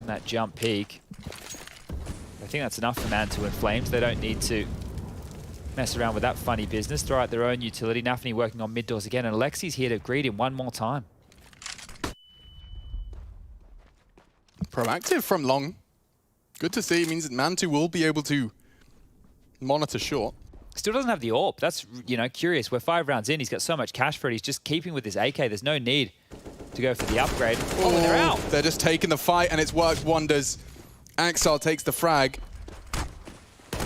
that jump peak. I think that's enough for Mantu and Flames. They don't need to mess around with that funny business. Throw out their own utility. Nafany working on mid doors again, and Alexi's here to greet him one more time. Proactive from Long. Good to see. It means that Mantu will be able to monitor short. Still doesn't have the AWP. That's, you know, curious. We're 5 rounds in. He's got so much cash for it. He's just keeping with his AK. There's no need to go for the upgrade. Oh, they're out. They're just taking the fight, and it's worked wonders. Axel takes the frag.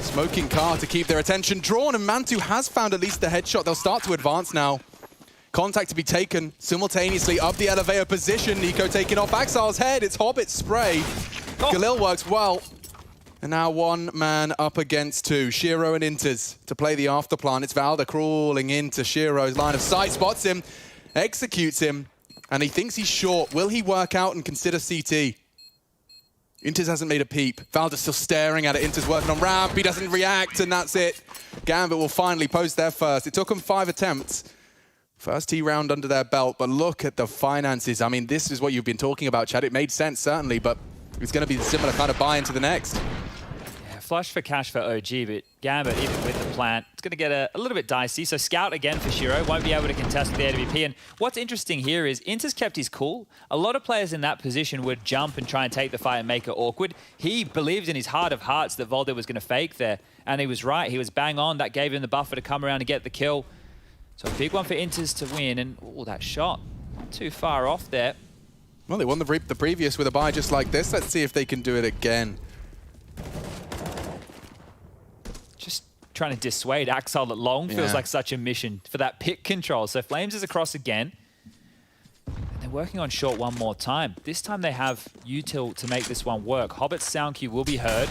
Smoking car to keep their attention drawn, and Mantu has found at least the headshot. They'll start to advance now. Contact to be taken simultaneously up the elevator position. Nico taking off Axel's head. It's Hobbit spray. Galil works well. And now one man up against two. Shiro and Inters to play the afterplan. It's Valda crawling into Shiro's line of sight. Spots him, executes him, and he thinks he's short. Will he work out and consider CT? Inters hasn't made a peep. Valda's still staring at it. Inters working on ramp. He doesn't react, and that's it. Gambit will finally post their first. It took them 5 attempts. First T round under their belt, but look at the finances. I mean, this is what you've been talking about, Chad. It made sense, certainly, but it's going to be a similar kind of buy into the next. Yeah, flush for cash for OG, but Gambit, even with the plant, it's going to get a little bit dicey. So Scout again for Shiro, won't be able to contest with the AWP. And what's interesting here is Inter's kept his cool. A lot of players in that position would jump and try and take the fight and make it awkward. He believed in his heart of hearts that Volder was going to fake there, and he was right. He was bang on. That gave him the buffer to come around and get the kill. So a big one for Inters to win, and oh, that shot, not too far off there. Well, they won the previous with a buy just like this. Let's see if they can do it again. Just trying to dissuade Axel at long feels like such a mission for that pick control. So Flames is across again. And they're working on short one more time. This time they have util to make this one work. Hobbit's sound cue will be heard.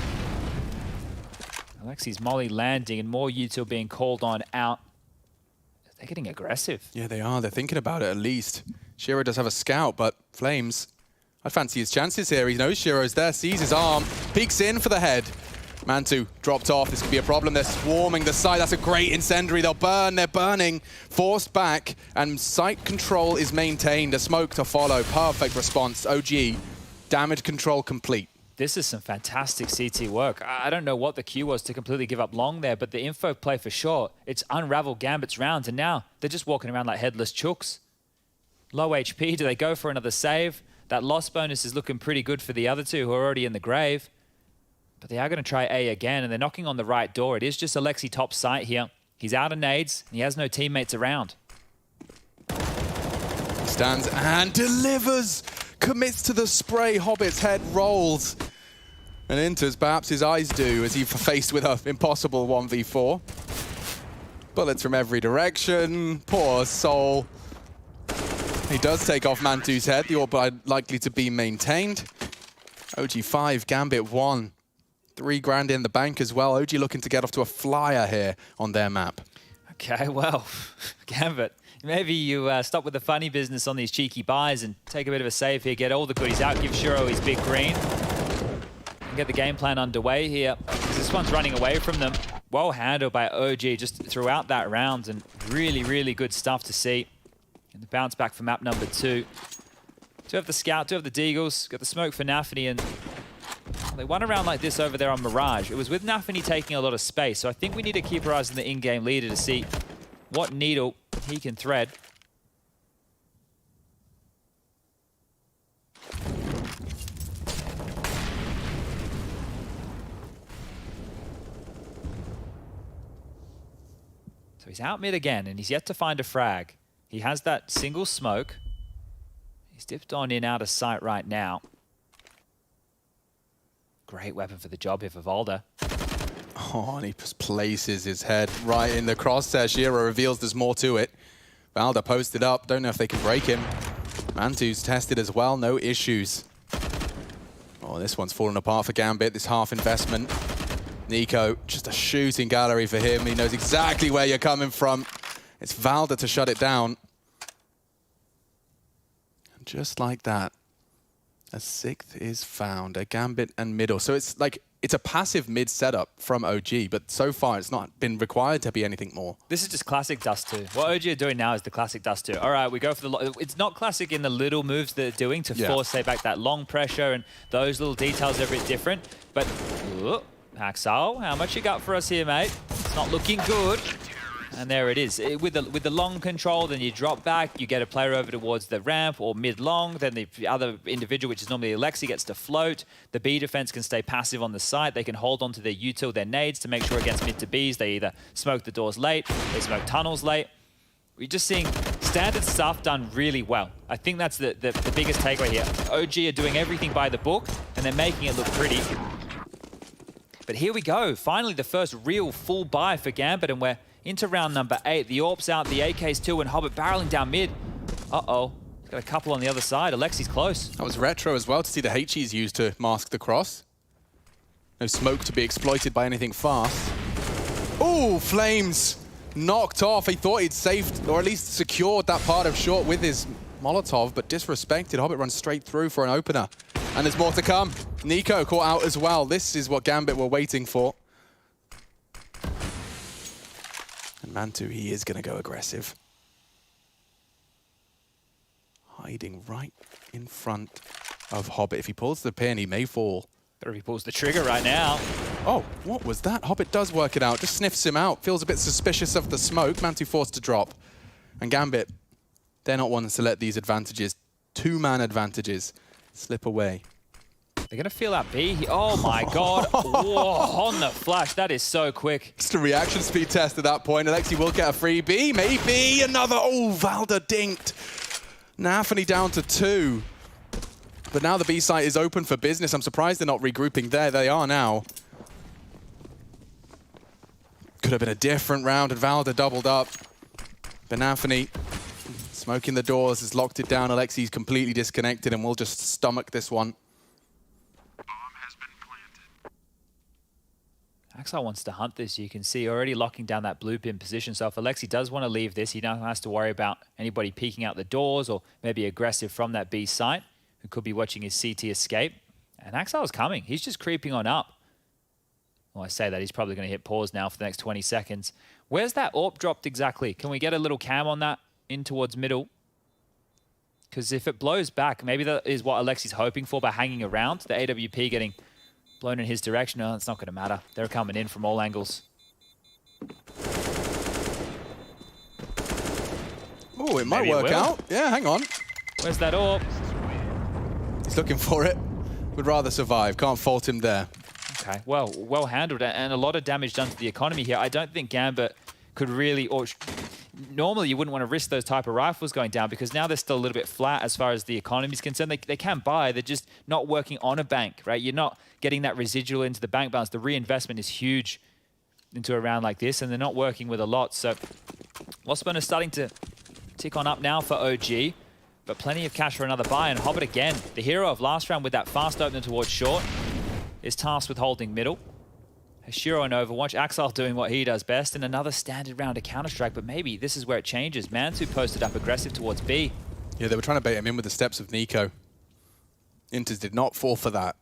Alexi's molly landing and more util being called on out. They're getting aggressive. Yeah, they are. They're thinking about it at least. Shiro does have a scout, but Flames, I fancy his chances here. He knows Shiro's there, sees his arm, peeks in for the head. Mantu dropped off. This could be a problem. They're swarming the site. That's a great incendiary. They'll burn. They're burning. Forced back, and site control is maintained. A smoke to follow. Perfect response. OG, damage control complete. This is some fantastic CT work. I don't know what the cue was to completely give up long there, but the info play for sure, it's unraveled Gambit's rounds, and now they're just walking around like headless chooks. Low HP, do they go for another save? That loss bonus is looking pretty good for the other two who are already in the grave. But they are going to try A again, and they're knocking on the right door. It is just Alexi top site here. He's out of nades, and he has no teammates around. Stands and delivers! Commits to the spray. Hobbit's head rolls. And Inters, perhaps his eyes do, as he's faced with an impossible 1v4. Bullets from every direction. Poor soul. He does take off Mantu's head. The AWP likely to be maintained. OG 5, Gambit 1. 3 grand in the bank as well. OG looking to get off to a flyer here on their map. Okay, well, Gambit. Maybe you stop with the funny business on these cheeky buys and take a bit of a save here, get all the goodies out, give Shiro his big green, and get the game plan underway here. This one's running away from them. Well handled by OG just throughout that round, and really, really good stuff to see. And the bounce back for map number 2. Do have the scout, do have the Deagles, got the smoke for Nafany, and they won a round like this over there on Mirage. It was with Nafany taking a lot of space, so I think we need to keep our eyes on the in-game leader to see what needle he can thread. So he's out mid again, and he's yet to find a frag. He has that single smoke. He's dipped on in out of sight right now. Great weapon for the job here for Volder. Oh, and he just places his head right in the crosshair. Shiro reveals there's more to it. Valda posted up. Don't know if they can break him. Mantu's tested as well. No issues. Oh, this one's fallen apart for Gambit. This half investment. Nico, just a shooting gallery for him. He knows exactly where you're coming from. It's Valda to shut it down. And just like that, A sixth is found, a Gambit and middle. So it's like, it's a passive mid setup from OG, but so far it's not been required to be anything more. This is just classic Dust 2. What OG are doing now is the classic Dust 2. All right, we go for the... It's not classic in the little moves they're doing to force, say, back that long pressure, and those little details are a bit different. But, Axel, how much you got for us here, mate? It's not looking good. And there it is. With the long control, then you drop back, you get a player over towards the ramp or mid-long, then the other individual, which is normally Alexi, gets to float. The B defense can stay passive on the site. They can hold on to their util, their nades, to make sure against mid to Bs, they either smoke the doors late, they smoke tunnels late. We're just seeing standard stuff done really well. I think that's the biggest takeaway here. OG are doing everything by the book, and they're making it look pretty. But here we go. Finally, the first real full buy for Gambit, and we're into round number 8. The AWP's out, the AK's too, and Hobbit barreling down mid. Uh-oh. He's got a couple on the other side. Alexi's close. That was retro as well to see the HE's used to mask the cross. No smoke to be exploited by anything fast. Ooh, Flames knocked off. He thought he'd saved, or at least secured that part of short with his Molotov, but disrespected. Hobbit runs straight through for an opener. And there's more to come. Nico caught out as well. This is what Gambit were waiting for. And Mantu, he is going to go aggressive. Hiding right in front of Hobbit. If he pulls the pin, he may fall. Better if he pulls the trigger right now. Oh, what was that? Hobbit does work it out. Just sniffs him out. Feels a bit suspicious of the smoke. Mantu forced to drop. And Gambit, they're not ones to let these advantages, two-man advantages, slip away. They're going to feel that B. Oh my God. Whoa, on the flash. That is so quick. Just a reaction speed test at that point. Alexi will get a free B. Maybe another. Oh, Valda dinked. Nafany down to 2. But now the B site is open for business. I'm surprised they're not regrouping there. They are now. Could have been a different round, and Valda doubled up. But Nafany, smoking the doors, has locked it down. Alexi's completely disconnected, and we'll just stomach this one. Axel wants to hunt this. You can see already locking down that blue pin position. So if Alexi does want to leave this, he now has to worry about anybody peeking out the doors or maybe aggressive from that B site who could be watching his CT escape. And Axel's coming. He's just creeping on up. Well, I say that. He's probably going to hit pause now for the next 20 seconds. Where's that AWP dropped exactly? Can we get a little cam on that in towards middle? Because if it blows back, maybe that is what Alexi's hoping for by hanging around. The AWP getting blown in his direction. No, it's not going to matter. They're coming in from all angles. Oh, it might work out. Yeah, hang on. Where's that AWP? He's looking for it. Would rather survive. Can't fault him there. Okay, well handled, and a lot of damage done to the economy here. I don't think Gambit could really, or normally you wouldn't want to risk those type of rifles going down because now they're still a little bit flat as far as the economy is concerned. They can buy, they're just not working on a bank, right? You're not getting that residual into the bank balance. The reinvestment is huge into a round like this, and they're not working with a lot. So Lossburn is starting to tick on up now for OG, but plenty of cash for another buy. And Hobbit again, the hero of last round with that fast opener towards short, is tasked with holding middle. Hashiro and Overwatch, Axel doing what he does best, and another standard round of Counter-Strike, but maybe this is where it changes. Mantu posted up aggressive towards B. Yeah, they were trying to bait him in with the steps of Nico. Inters did not fall for that.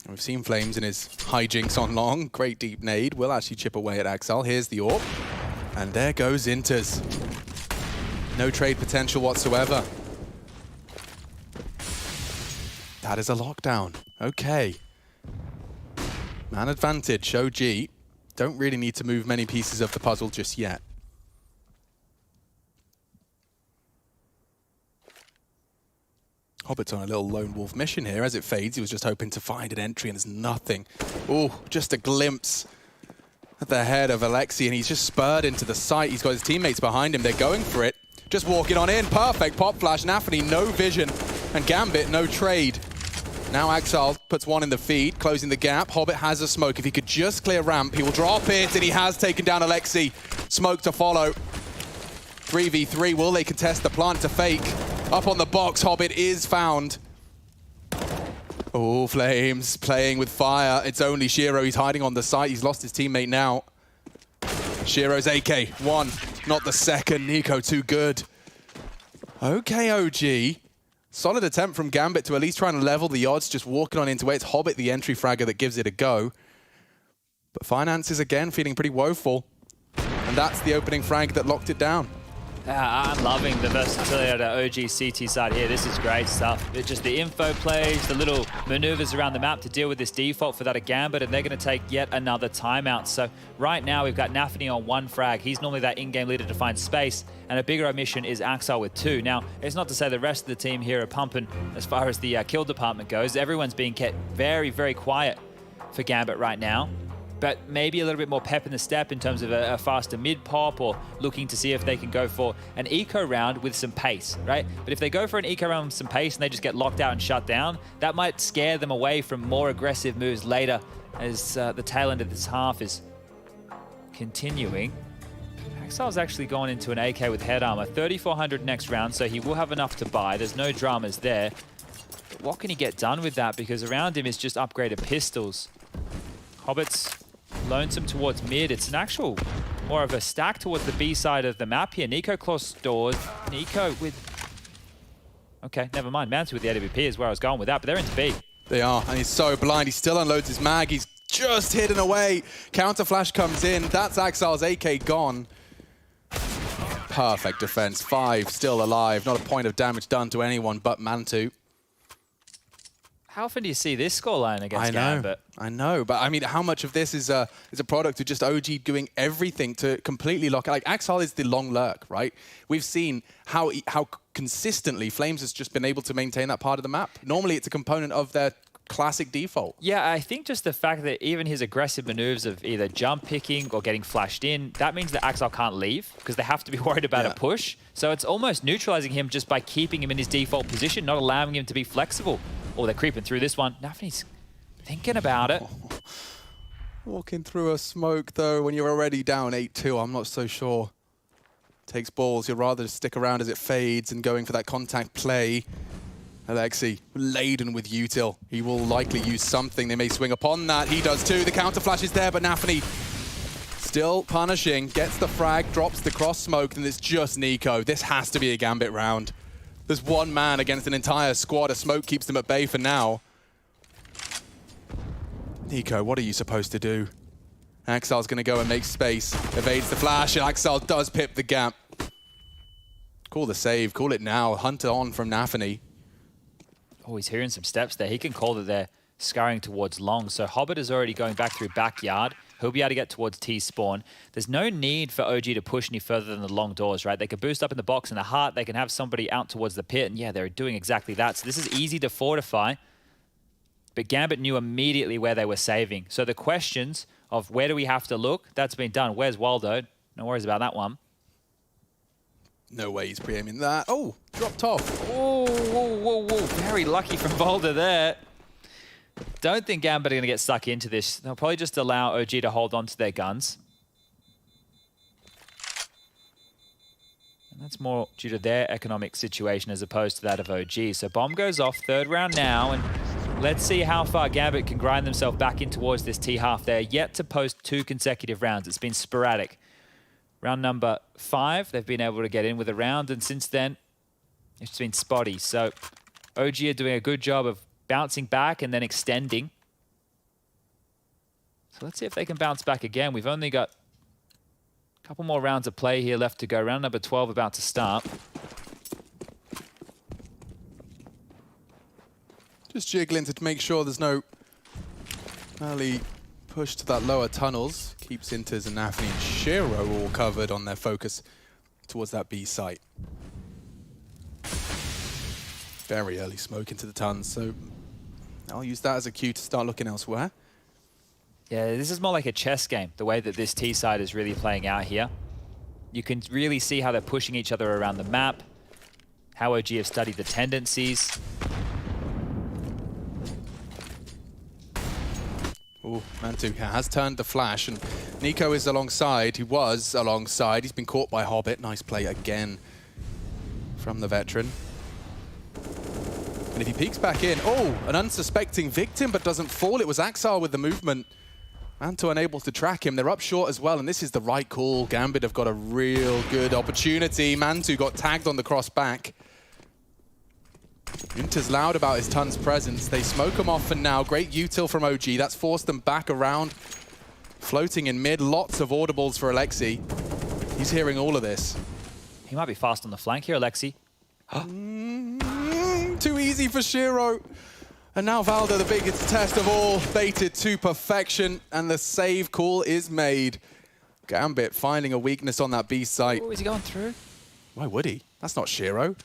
And we've seen Flames in his hijinks on long. Great deep nade. Will actually chip away at Axel. Here's the AWP. And there goes Inters. No trade potential whatsoever. That is a lockdown. Okay. Man advantage, OG. Don't really need to move many pieces of the puzzle just yet. Hobbit's on a little lone wolf mission here. As it fades, he was just hoping to find an entry, and there's nothing. Oh, just a glimpse at the head of Alexi, and he's just spurred into the site. He's got his teammates behind him. They're going for it. Just walking on in. Perfect pop flash. Nafany, no vision. And Gambit, no trade. Now Axel puts one in the feed, closing the gap. Hobbit has a smoke. If he could just clear ramp, he will drop it, and he has taken down Alexi. Smoke to follow. 3v3, will they contest the plant to fake? Up on the box, Hobbit is found. Oh, Flames playing with fire. It's only Shiro. He's hiding on the site. He's lost his teammate now. Shiro's AK, one, not the second. Nico, too good. Okay, OG. Solid attempt from Gambit to at least try and level the odds, just walking on into it. It's Hobbit, the entry fragger, that gives it a go. But Finances, again, feeling pretty woeful. And that's the opening frag that locked it down. I'm loving the versatility of the OG CT side here. This is great stuff. It's just the info plays, the little maneuvers around the map to deal with this default for that of Gambit, and they're going to take yet another timeout. So right now we've got Nafany on 1 frag. He's normally that in-game leader to find space, and a bigger omission is Axel with 2. Now, it's not to say the rest of the team here are pumping as far as the kill department goes. Everyone's being kept very, very quiet for Gambit right now. But maybe a little bit more pep in the step in terms of a faster mid-pop, or looking to see if they can go for an eco round with some pace, right? But if they go for an eco round with some pace and they just get locked out and shut down, that might scare them away from more aggressive moves later as the tail end of this half is continuing. Axel's actually gone into an AK with head armor. 3,400 next round, so he will have enough to buy. There's no dramas there. But what can he get done with that? Because around him is just upgraded pistols. Hobbit's lonesome towards mid. It's an actual more of a stack towards the B side of the map here. Nico close doors. Nico with... Okay, never mind. Mantu with the AWP is where I was going with that, but they're into B. They are, and he's so blind. He still unloads his mag. He's just hidden away. Counter flash comes in. That's Axel's AK gone. Perfect defense. 5 still alive. Not a point of damage done to anyone but Mantu. How often do you see this scoreline against Gambit? I know, but I mean, how much of this is a product of just OG doing everything to completely lock it? Like, Axel is the long lurk, right? We've seen how consistently Flames has just been able to maintain that part of the map. Normally, it's a component of their classic default. Yeah, I think just the fact that even his aggressive maneuvers of either jump picking or getting flashed in, that means that Axel can't leave because they have to be worried about a push. So it's almost neutralizing him just by keeping him in his default position, not allowing him to be flexible. Oh, they're creeping through this one. Nafany's thinking about it. Walking through a smoke, though, when you're already down 8-2, I'm not so sure. Takes balls. You'd rather stick around as it fades and going for that contact play. Alexi, laden with util. He will likely use something. They may swing upon that. He does too. The counter flash is there, but Nafany still punishing. Gets the frag, drops the cross smoke, and it's just Nico. This has to be a Gambit round. There's one man against an entire squad. A smoke keeps them at bay for now. Nico, what are you supposed to do? Axel's going to go and make space. Evades the flash, and Axel does pip the gap. Call the save. Call it now. Hunt on from Nafany. Oh, he's hearing some steps there. He can call that they're scurrying towards long. So Hobbit is already going back through backyard. He'll be able to get towards T-spawn. There's no need for OG to push any further than the long doors, right? They could boost up in the box and the heart. They can have somebody out towards the pit. And yeah, they're doing exactly that. So this is easy to fortify. But Gambit knew immediately where they were saving. So the questions of where do we have to look, that's been done. Where's Waldo? No worries about that one. No way he's pre-aiming that. Oh, dropped off. Oh, whoa, whoa, whoa. Very lucky from Waldo there. Don't think Gambit are going to get stuck into this. They'll probably just allow OG to hold on to their guns. And that's more due to their economic situation as opposed to that of OG. So bomb goes off, 3rd round now, and let's see how far Gambit can grind themselves back in towards this T-half. They're yet to post 2 consecutive rounds. It's been sporadic. Round number 5, they've been able to get in with a round, and since then, it's been spotty. So OG are doing a good job of bouncing back and then extending. So let's see if they can bounce back again. We've only got a couple more rounds of play here left to go. Round number 12 about to start. Just jiggling to make sure there's no early push to that lower tunnels. Keeps Inters and Nafany and Shiro all covered on their focus towards that B site. Very early smoke into the tons, so I'll use that as a cue to start looking elsewhere. Yeah, this is more like a chess game, the way that this T side is really playing out here. You can really see how they're pushing each other around the map, how OG have studied the tendencies. Oh, Mantu has turned the flash, and Nico is alongside. He was alongside. He's been caught by Hobbit. Nice play again from the veteran. And if he peeks back in, oh, an unsuspecting victim, but doesn't fall. It was Axel with the movement. Mantu unable to track him. They're up short as well, and this is the right call. Gambit have got a real good opportunity. Mantu got tagged on the cross back. Gunter's loud about his Tun's presence. They smoke him off for now. Great util from OG. That's forced them back around. Floating in mid. Lots of audibles for Alexi. He's hearing all of this. He might be fast on the flank here, Alexi. Too easy for Shiro. And now Valda, the biggest test of all, baited to perfection, and the save call is made. Gambit finding a weakness on that B site. Oh, is he going through? Why would he? That's not Shiro.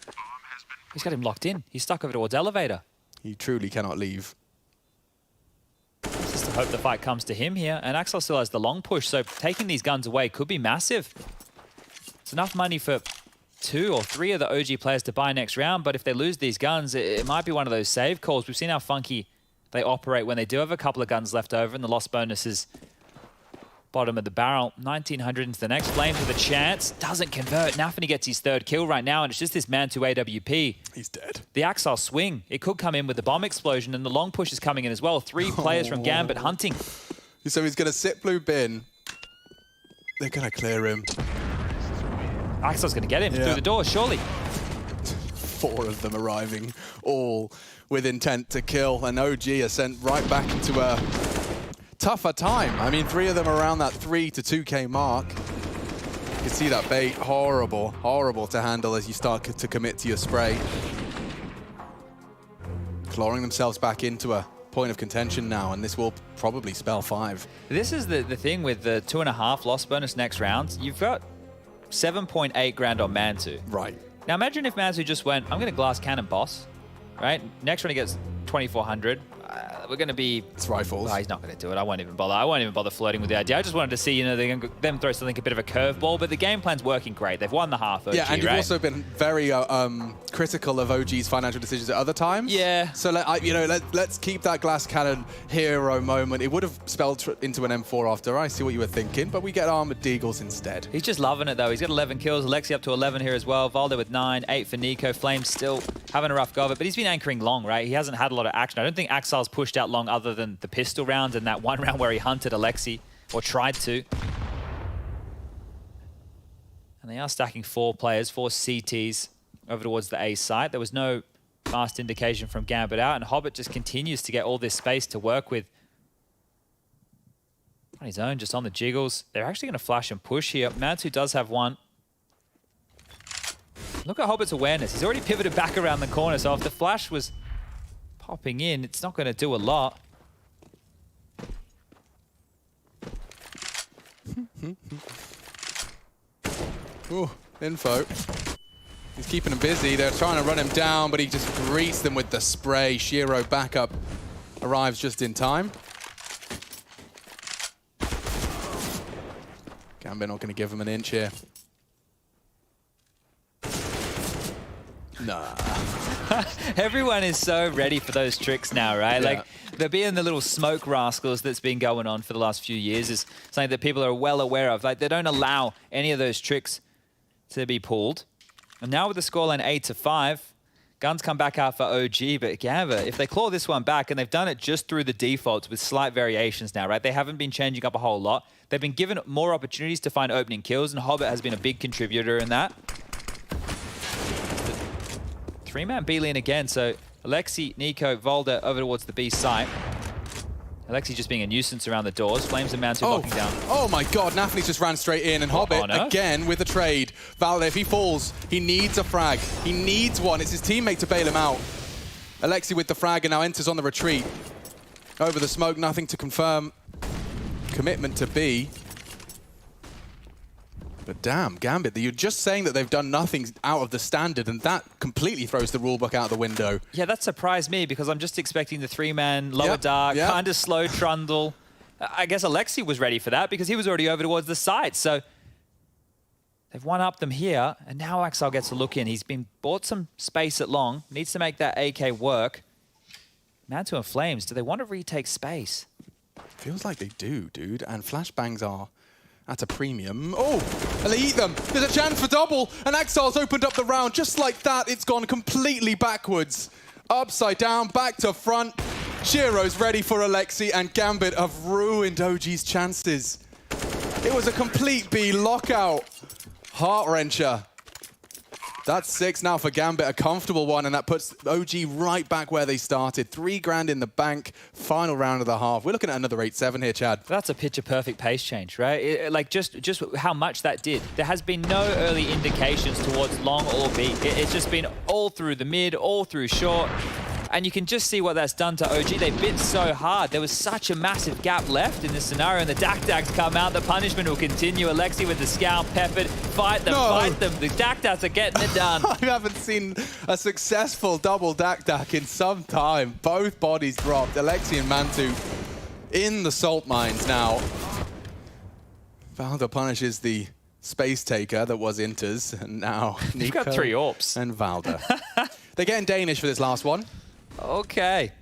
He's got him locked in. He's stuck over towards elevator. He truly cannot leave. Just to hope the fight comes to him here. And Axel still has the long push, so taking these guns away could be massive. It's enough money for 2 or 3 of the OG players to buy next round, but if they lose these guns, it might be one of those save calls. We've seen how funky they operate when they do have a couple of guns left over, and the loss bonus is bottom of the barrel. 1900 into the next. Flames with a chance. Doesn't convert. Nafany gets his 3rd kill right now, and it's just this man to AWP. He's dead. The Axel swing. It could come in with the bomb explosion, and the long push is coming in as well. 3 players from Gambit hunting. So he's going to sit blue bin. They're going to clear him. Axel's going to get him through the door, surely. 4 of them arriving, all with intent to kill, and OG are sent right back into a tougher time. I mean, 3 of them around that 3 to 2K mark. You can see that bait, horrible, horrible to handle as you start to commit to your spray. Clawing themselves back into a point of contention now, and this will probably spell 5. This is the thing with the 2.5 loss bonus next round. You've got 7.8 grand on Mantu. Right. Now imagine if Mantu just went, I'm going to glass cannon boss, right? Next round he gets 2,400. We're going to be... It's rifles. Oh, he's not going to do it. I won't even bother. I won't even bother flirting with the idea. I just wanted to see, you know, them throw something a bit of a curveball, but the game plan's working great. They've won the half, OG, yeah, and you've right? also been very critical of OG's financial decisions at other times. Yeah. So, let's keep that glass cannon hero moment. It would have spelled into an M4 after. I see what you were thinking, but we get Armored Deagles instead. He's just loving it, though. He's got 11 kills. Alexi up to 11 here as well. Valda with 9, 8 for Nico. Flames still having a rough go of it, but he's been anchoring long, right? He hasn't had a lot of action. I don't think Axel's pushed out long other than the pistol rounds and that one round where he hunted Alexi, or tried to. And they are stacking 4 players, 4 CTs over towards the A site. There was no fast indication from Gambit out, and Hobbit just continues to get all this space to work with. On his own, just on the jiggles. They're actually going to flash and push here. Mantu does have one. Look at Hobbit's awareness. He's already pivoted back around the corner, so if the flash was popping in, it's not going to do a lot. Ooh, info. He's keeping him busy. They're trying to run him down, but he just greets them with the spray. Shiro backup arrives just in time. Gambit not going to give him an inch here. Nah. Everyone is so ready for those tricks now, right? Yeah. Like, there being the little smoke rascals that's been going on for the last few years is something that people are well aware of. Like, they don't allow any of those tricks to be pulled. And now with the scoreline 8-5, guns come back out for OG, but Gambit, if they claw this one back, and they've done it just through the defaults with slight variations now, right? They haven't been changing up a whole lot. They've been given more opportunities to find opening kills, and Hobbit has been a big contributor in that. 3-man B lane again, so Alexi, Nico, Valda over towards the B site. Alexi just being a nuisance around the doors. Flames and Mantu locking down. Oh my god, Nafany just ran straight in, and Hobbit again with a trade. Valda, if he falls, he needs a frag. He needs one. It's his teammate to bail him out. Alexi with the frag and now enters on the retreat. Over the smoke, nothing to confirm. Commitment to B. But damn, Gambit, you're just saying that they've done nothing out of the standard, and that completely throws the rulebook out the window. Yeah, that surprised me because I'm just expecting the 3-man, lower dark, kind of slow trundle. I guess Alexi was ready for that because he was already over towards the side. So they've one-upped them here, and now Axel gets a look in. He's been bought some space at long, needs to make that AK work. Mantu and Flames, do they want to retake space? Feels like they do, dude, and flashbangs are at a premium. Oh, and they eat them. There's a chance for double, and Axel's opened up the round. Just like that, it's gone completely backwards. Upside down, back to front. Shiro's ready for Alexi, and Gambit have ruined OG's chances. It was a complete B lockout. Heart-wrencher. That's 6 now for Gambit, a comfortable one, and that puts OG right back where they started. 3 grand in the bank, final round of the half. We're looking at another 8-7 here, Chad. That's a picture-perfect pace change, right? Like, just how much that did. There has been no early indications towards long or B. It's just been all through the mid, all through short. And you can just see what that's done to OG. They bit so hard. There was such a massive gap left in this scenario, and the Dak-Daks come out. The punishment will continue. Alexi with the scout, peppered. Fight them, fight them. The Dak-Daks are getting it done. I haven't seen a successful double Dak-Dak in some time. Both bodies dropped. Alexi and Mantu in the salt mines now. Valda punishes the space taker that was Inter's, and now Nico You've got 3 AWPs. and Valda. They're getting Danish for this last one. Okay.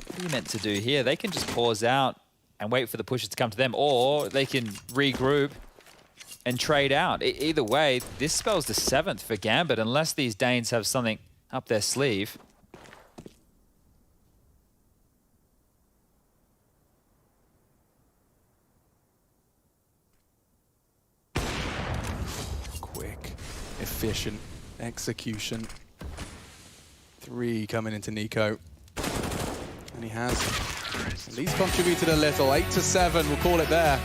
What are you meant to do here? They can just pause out and wait for the pushes to come to them, or they can regroup and trade out. Either way, this spells the 7th for Gambit, unless these Danes have something up their sleeve. Quick, efficient execution. 3 coming into Nico. And he has at least contributed a little. 8-7, we'll call it there.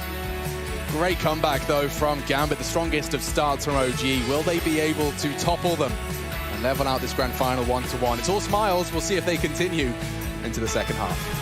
Great comeback, though, from Gambit, the strongest of starts from OG. Will they be able to topple them and level out this grand final 1-1? It's all smiles. We'll see if they continue into the second half.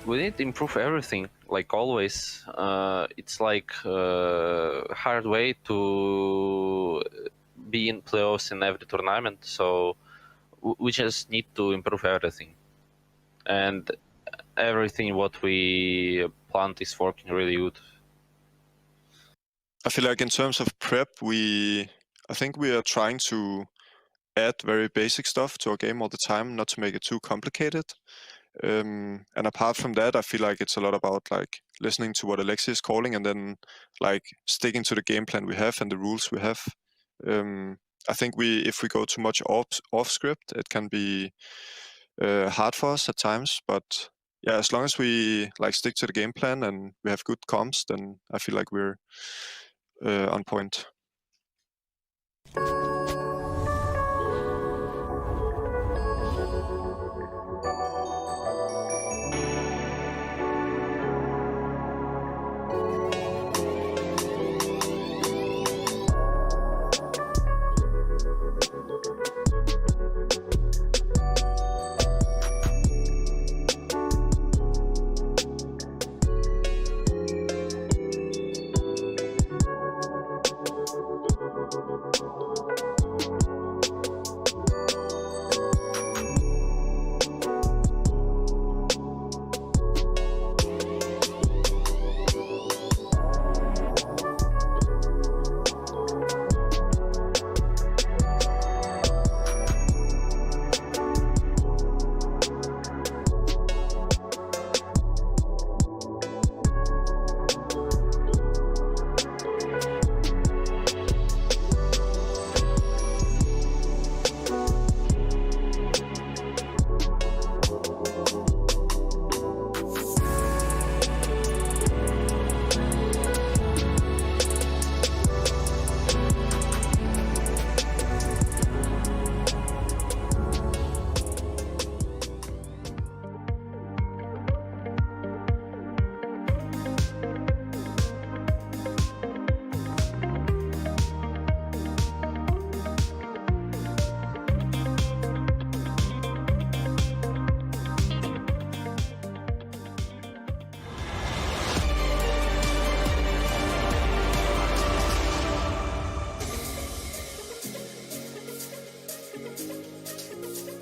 We need to improve everything, like always. It's like a hard way to be in playoffs in every tournament, so we just need to improve everything. And everything what we planned is working really good. I feel like in terms of prep, I think we are trying to add very basic stuff to our game all the time, not to make it too complicated. And apart from that, I feel like it's a lot about like listening to what Alexi is calling and then like sticking to the game plan we have and the rules we have. I think if we go too much off script, it can be hard for us at times. But yeah, as long as we like stick to the game plan and we have good comms, then I feel like we're on point.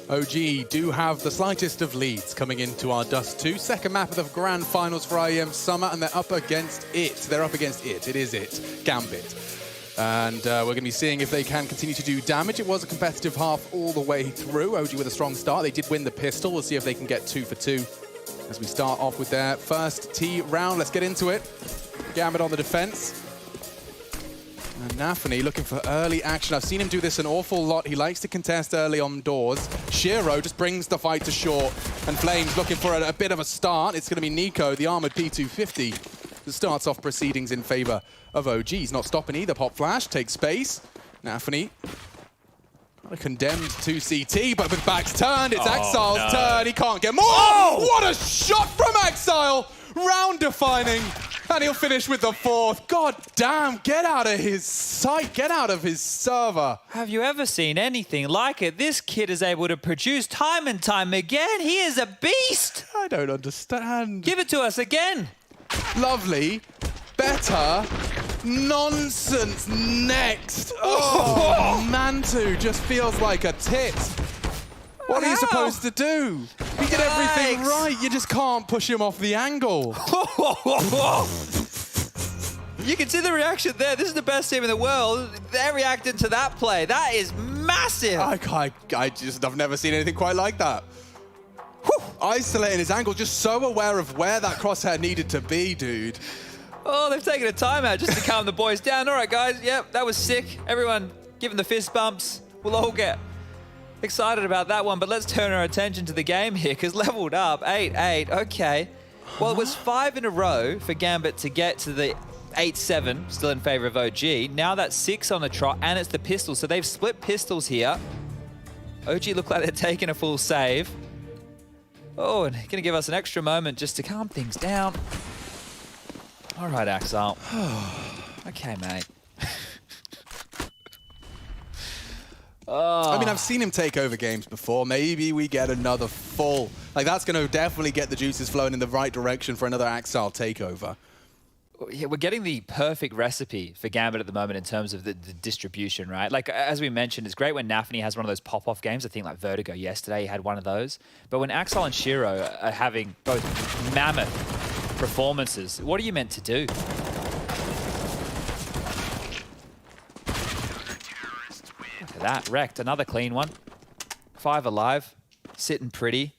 OG do have the slightest of leads coming into our Dust 2. Second map of the grand finals for IEM Summer, and they're up against it. They're up against it. It is it. Gambit. And we're going to be seeing if they can continue to do damage. It was a competitive half all the way through. OG with a strong start. They did win the pistol. We'll see if they can get 2 for 2 as we start off with their first T round. Let's get into it. Gambit on the defense. And Nafany looking for early action. I've seen him do this an awful lot. He likes to contest early on doors. Shiro just brings the fight to short. And Flames looking for a bit of a start. It's going to be Nico, the armored P250, that starts off proceedings in favor of OG. He's not stopping either. Pop flash, takes space. Nafany, condemned to CT, but with backs turned, it's Axile's turn. He can't get more. Oh! What a shot from Axile! Round defining. And he'll finish with the 4th. God damn, get out of his sight, get out of his server. Have you ever seen anything like it? This kid is able to produce time and time again. He is a beast. I don't understand. Give it to us again. Lovely, better, nonsense next. Oh, Mantu just feels like a tit. What are you supposed to do? He did everything right. You just can't push him off the angle. You can see the reaction there. This is the best team in the world. They're reacting to that play. That is massive. I've never seen anything quite like that. Whew. Isolating his angle, just so aware of where that crosshair needed to be, dude. Oh, they've taken a timeout just to calm the boys down. All right, guys. Yep, that was sick. Everyone giving the fist bumps. We'll all get excited about that one, but let's turn our attention to the game here, because leveled up, 8-8, okay. Well, it was 5 in a row for Gambit to get to the 8-7, still in favor of OG. Now that's 6 on the trot, and it's the pistol, so they've split pistols here. OG look like they're taking a full save. Oh, and gonna give us an extra moment just to calm things down. All right, Axile. Okay, mate. I mean, I've seen him take over games before. Maybe we get another full. Like, that's going to definitely get the juices flowing in the right direction for another Axile takeover. Yeah, we're getting the perfect recipe for Gambit at the moment in terms of the distribution, right? Like, as we mentioned, it's great when Nafany has one of those pop-off games. I think like Vertigo yesterday, he had one of those. But when Axile and Shiro are having both mammoth performances, what are you meant to do? That wrecked. Another clean one. 5 alive. Sitting pretty.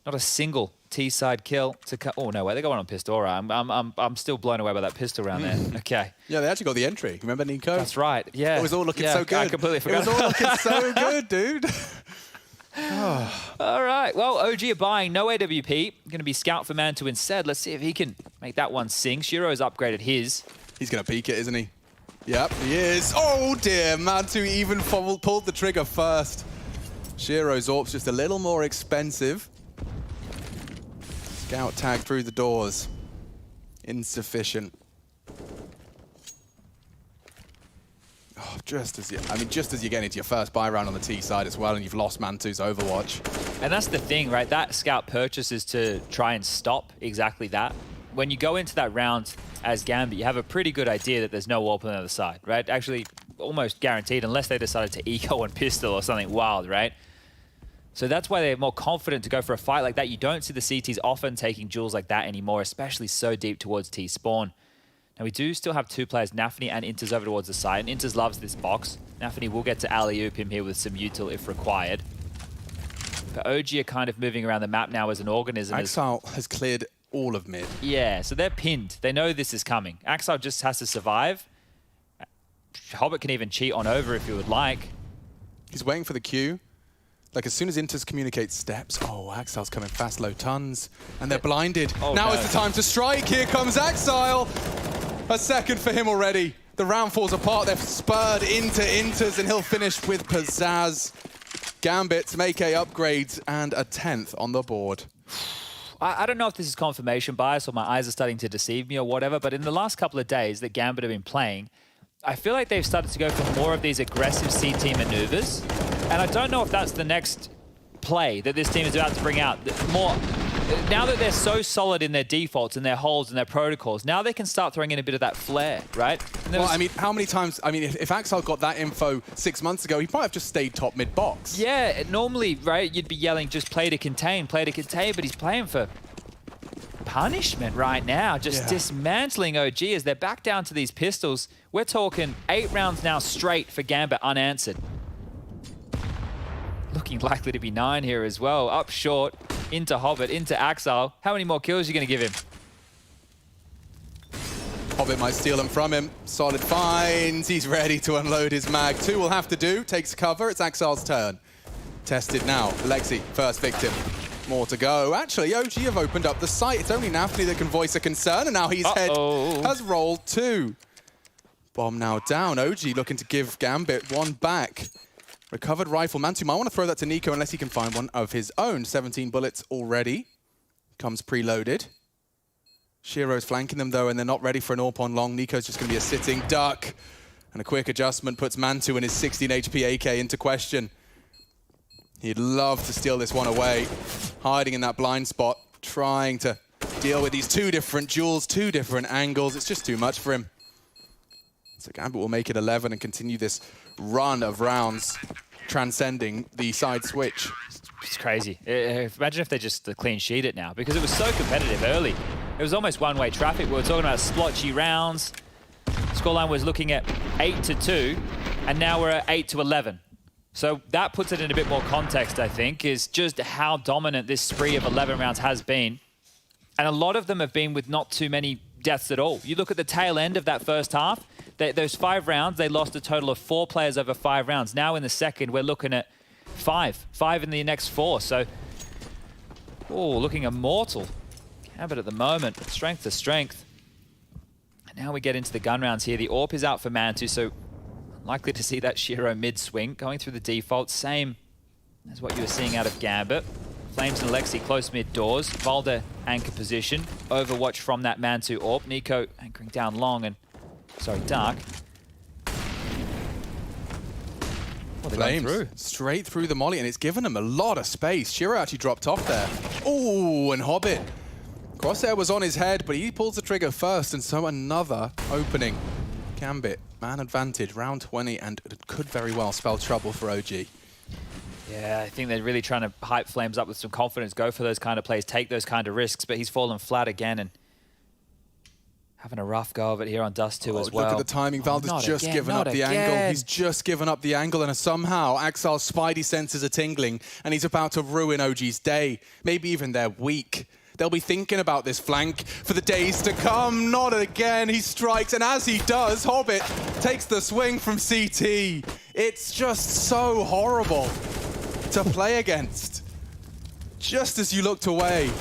Not a single T-side kill to cut. Oh no, wait, they got one on pistol. All right, I'm still blown away by that pistol round there. Okay. Yeah, they actually got the entry. Remember Nico? That's right. Yeah. It was all looking so good. I completely forgot. It was all looking so good, dude. All right. Well, OG are buying no AWP. Going to be scout for Mantu instead. Let's see if he can make that one sing. Shiro's upgraded his. He's going to peek it, isn't he? Yep, he is. Oh dear, Mantu even pulled the trigger first. Shiro's AWP's just a little more expensive. Scout tag through the doors. Insufficient. Oh, just as you get into your first buy round on the T side as well, and you've lost Mantu's Overwatch. And that's the thing, right? That scout purchase is to try and stop exactly that. When you go into that round as Gambit, you have a pretty good idea that there's no AWP on the other side, right? Actually, almost guaranteed, unless they decided to eco and pistol or something wild, right? So that's why they're more confident to go for a fight like that. You don't see the CTs often taking duels like that anymore, especially so deep towards T-spawn. Now, we do still have 2 players, Nafany and Inters, over towards the side, and Inters loves this box. Nafany will get to alley-oop him here with some util if required. But OG are kind of moving around the map now as an organism. Axile has cleared all of mid. Yeah, so they're pinned. They know this is coming. Axile just has to survive. Hobbit can even cheat on over if he would like. He's waiting for the Q. Like, as soon as Inters communicates steps, oh, Axile's coming fast, low tons, and they're blinded. Oh, now is the time to strike. Here comes Axile. A second for him already. The round falls apart. They're spurred into Inters, and he'll finish with pizzazz. Gambit make a upgrades and a 10th on the board. I don't know if this is confirmation bias or my eyes are starting to deceive me or whatever, but in the last couple of days that Gambit have been playing, I feel like they've started to go for more of these aggressive CT maneuvers. And I don't know if that's the next play that this team is about to bring out. More now that they're so solid in their defaults and their holds and their protocols, now they can start throwing in a bit of that flair, right? Well, I mean, how many times, I mean, if Axel got that info 6 months ago, he might have just stayed top mid-box. Yeah, normally, right, you'd be yelling, just play to contain, but he's playing for punishment right now, just dismantling OG as they're back down to these pistols. We're talking 8 rounds now straight for Gambit unanswered. Looking likely to be 9 here as well. Up short, into Hobbit, into Axel. How many more kills are you going to give him? Hobbit might steal them from him. Solid finds. He's ready to unload his mag. 2 will have to do. Takes cover. It's Axel's turn. Tested now. Alexi, first victim. More to go. Actually, OG have opened up the site. It's only Nafny that can voice a concern, and now his head has rolled 2. Bomb now down. OG looking to give Gambit 1 back. Recovered rifle. Mantu might want to throw that to Nico unless he can find one of his own. 17 bullets already. Comes preloaded. Shiro's flanking them though, and they're not ready for an AWP on long. Nico's just going to be a sitting duck. And a quick adjustment puts Mantu and his 16 HP AK into question. He'd love to steal this one away. Hiding in that blind spot. Trying to deal with these 2 different duels, 2 different angles. It's just too much for him. So Gambit will make it 11 and continue this run of rounds, transcending the side switch. It's crazy. Imagine if they just clean sheet it now, because it was so competitive early. It was almost one-way traffic. We were talking about splotchy rounds. Scoreline was looking at 8-2, and now we're at 8-11. So that puts it in a bit more context, I think, is just how dominant this spree of 11 rounds has been. And a lot of them have been with not too many deaths at all. You look at the tail end of that first half, those 5 rounds, they lost a total of 4 players over 5 rounds. Now in the second, we're looking at 5 in the next 4. So, looking immortal. Gambit at the moment, strength to strength. And now we get into the gun rounds here. The AWP is out for Mantu, so likely to see that Shiro mid-swing. Going through the default, same as what you were seeing out of Gambit. Flames and Alexi close mid doors. Valda anchor position. Overwatch from that Mantu AWP. Nico anchoring down long and dark. Flames through. Straight through the molly, and it's given him a lot of space. Shiro actually dropped off there. Oh, and Hobbit. Crosshair was on his head, but he pulls the trigger first, and so another opening. Gambit, man advantage, round 20, and it could very well spell trouble for OG. Yeah, I think they're really trying to hype Flames up with some confidence, go for those kind of plays, take those kind of risks, but he's fallen flat again, and having a rough go of it here on Dust 2 as well. Look at the timing. Valda's just given up the angle. He's just given up the angle, and somehow Axel's spidey senses are tingling, and he's about to ruin OG's day, maybe even their week. They'll be thinking about this flank for the days to come. Not again. He strikes, and as he does, Hobbit takes the swing from CT. It's just so horrible to play against. Just as you looked away.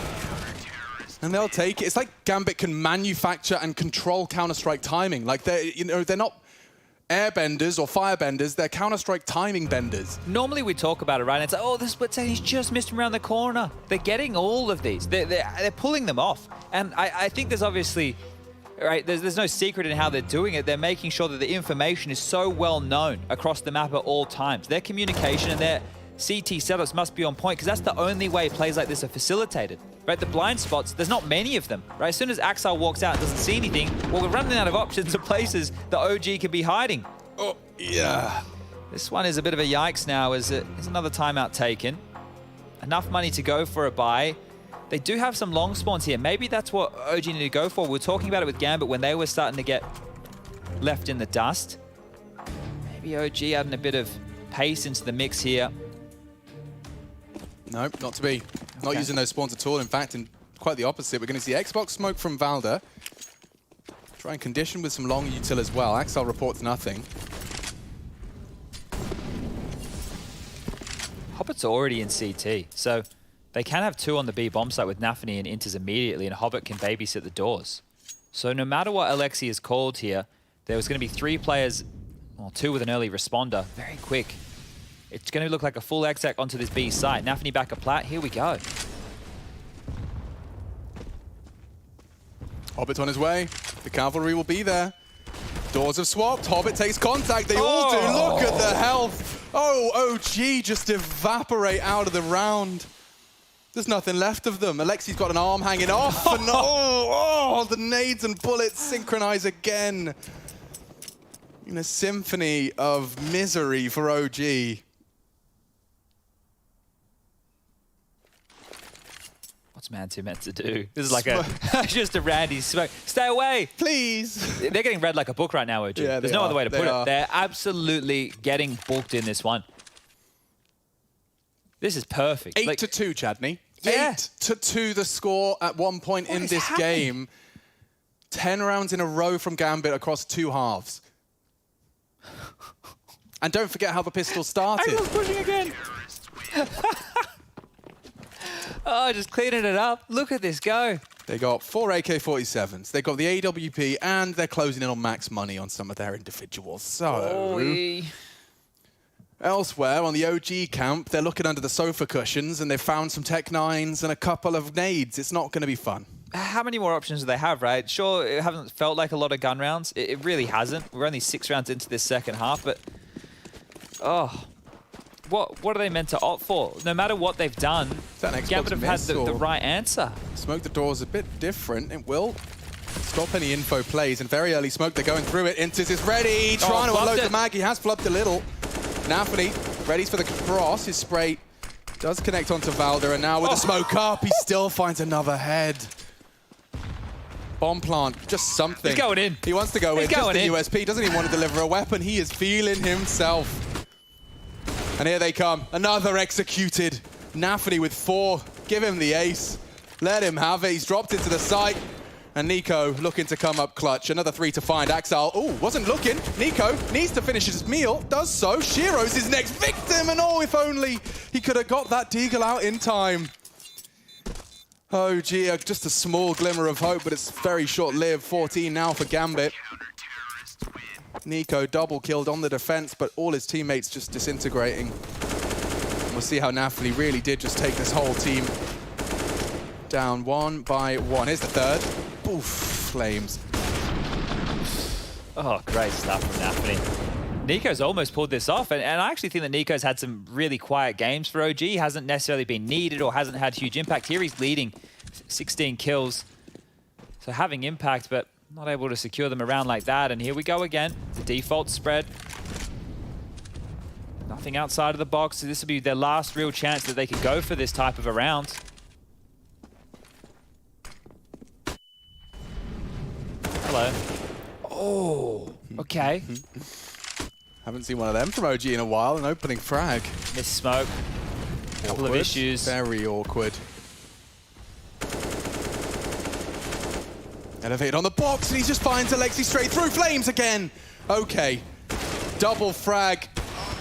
And they'll take it. It's like Gambit can manufacture and control Counter-Strike timing. Like they're not airbenders or firebenders, they're Counter-Strike timing benders. Normally we talk about it, right? And it's like, oh, this split second, he's just missed him around the corner. They're getting all of these. They're pulling them off. And I think there's obviously, right, there's no secret in how they're doing it. They're making sure that the information is so well known across the map at all times. Their communication and their CT setups must be on point, because that's the only way plays like this are facilitated. Right, the blind spots, there's not many of them. Right, as soon as Axel walks out and doesn't see anything, well, we're running out of options of places that OG can be hiding. Oh, yeah. This one is a bit of a yikes now, as there's another timeout taken. Enough money to go for a buy. They do have some long spawns here. Maybe that's what OG needed to go for. We were talking about it with Gambit when they were starting to get left in the dust. Maybe OG adding a bit of pace into the mix here. Nope, not to be. Not using those spawns at all. In fact, quite the opposite. We're going to see Xbox smoke from Valda. Try and condition with some long util as well. Axel reports nothing. Hobbit's already in CT, so they can have 2 on the B bomb site with Nafny and Inters immediately, and Hobbit can babysit the doors. So no matter what Alexi is called here, there was going to be 3 players, well, 2 with an early responder, very quick. It's going to look like a full exec onto this B site. Nafny back a plat. Here we go. Hobbit on his way. The cavalry will be there. Doors have swapped. Hobbit takes contact. They all do. Look at the health. Oh, OG just evaporate out of the round. There's nothing left of them. Alexi's got an arm hanging off, and oh, the nades and bullets synchronize again. In a symphony of misery for OG. What's Mantu meant to do? This is like just a Randy smoke. Stay away! Please! They're getting read like a book right now, OG. Yeah, There's no other way to put it. They're absolutely getting booked in this one. This is perfect. 8-2, Chadney. Yeah. 8-2 the score at one point in this game. 10 rounds in a row from Gambit across 2 halves. And don't forget how the pistol started. Angel's pushing again. Oh, just cleaning it up. Look at this go. They got 4 AK-47s. They got the AWP, and they're closing in on max money on some of their individuals. So, elsewhere on the OG camp, they're looking under the sofa cushions, and they've found some Tech 9s and a couple of nades. It's not going to be fun. How many more options do they have, right? Sure, it hasn't felt like a lot of gun rounds. It really hasn't. We're only 6 rounds into this second half, but oh, what are they meant to opt for? No matter what they've done, Gambit have had the right answer. Smoke the door's a bit different. It will stop any info plays, and very early smoke, they're going through it. Intis is ready, trying to unload the mag. He has flubbed a little. Nafany ready for the cross. His spray does connect onto Valder, and now with the smoke up, he still finds another head. Bomb plant, just something. He's going in. He wants to go in. He's Just going the in. USP. Doesn't even want to deliver a weapon. He is feeling himself. And here they come. Another executed. Nafany with 4. Give him the ace. Let him have it. He's dropped into the site. And Nico looking to come up clutch. Another 3 to find. Axel, wasn't looking. Nico needs to finish his meal. Does so. Shiro's his next victim. And if only he could have got that deagle out in time. Oh, gee, just a small glimmer of hope, but it's very short-lived. 14 now for Gambit. Nico double killed on the defense, but all his teammates just disintegrating. We'll see how Nafany really did just take this whole team down 1 by 1. Here's the third. Oof, flames. Oh, great stuff from Nafany. Nico's almost pulled this off, and I actually think that Nico's had some really quiet games for OG. He hasn't necessarily been needed or hasn't had huge impact. Here he's leading 16 kills. So having impact, but not able to secure them around like that. And here we go again. The default spread. Nothing outside of the box. So this will be their last real chance that they could go for this type of a round. Hello. Oh, okay. Haven't seen one of them from OG in a while. An opening frag. Missed smoke. Couple of issues. Very awkward. Elevated on the box, and he just finds Alexi straight through. Flames again. Okay. Double frag.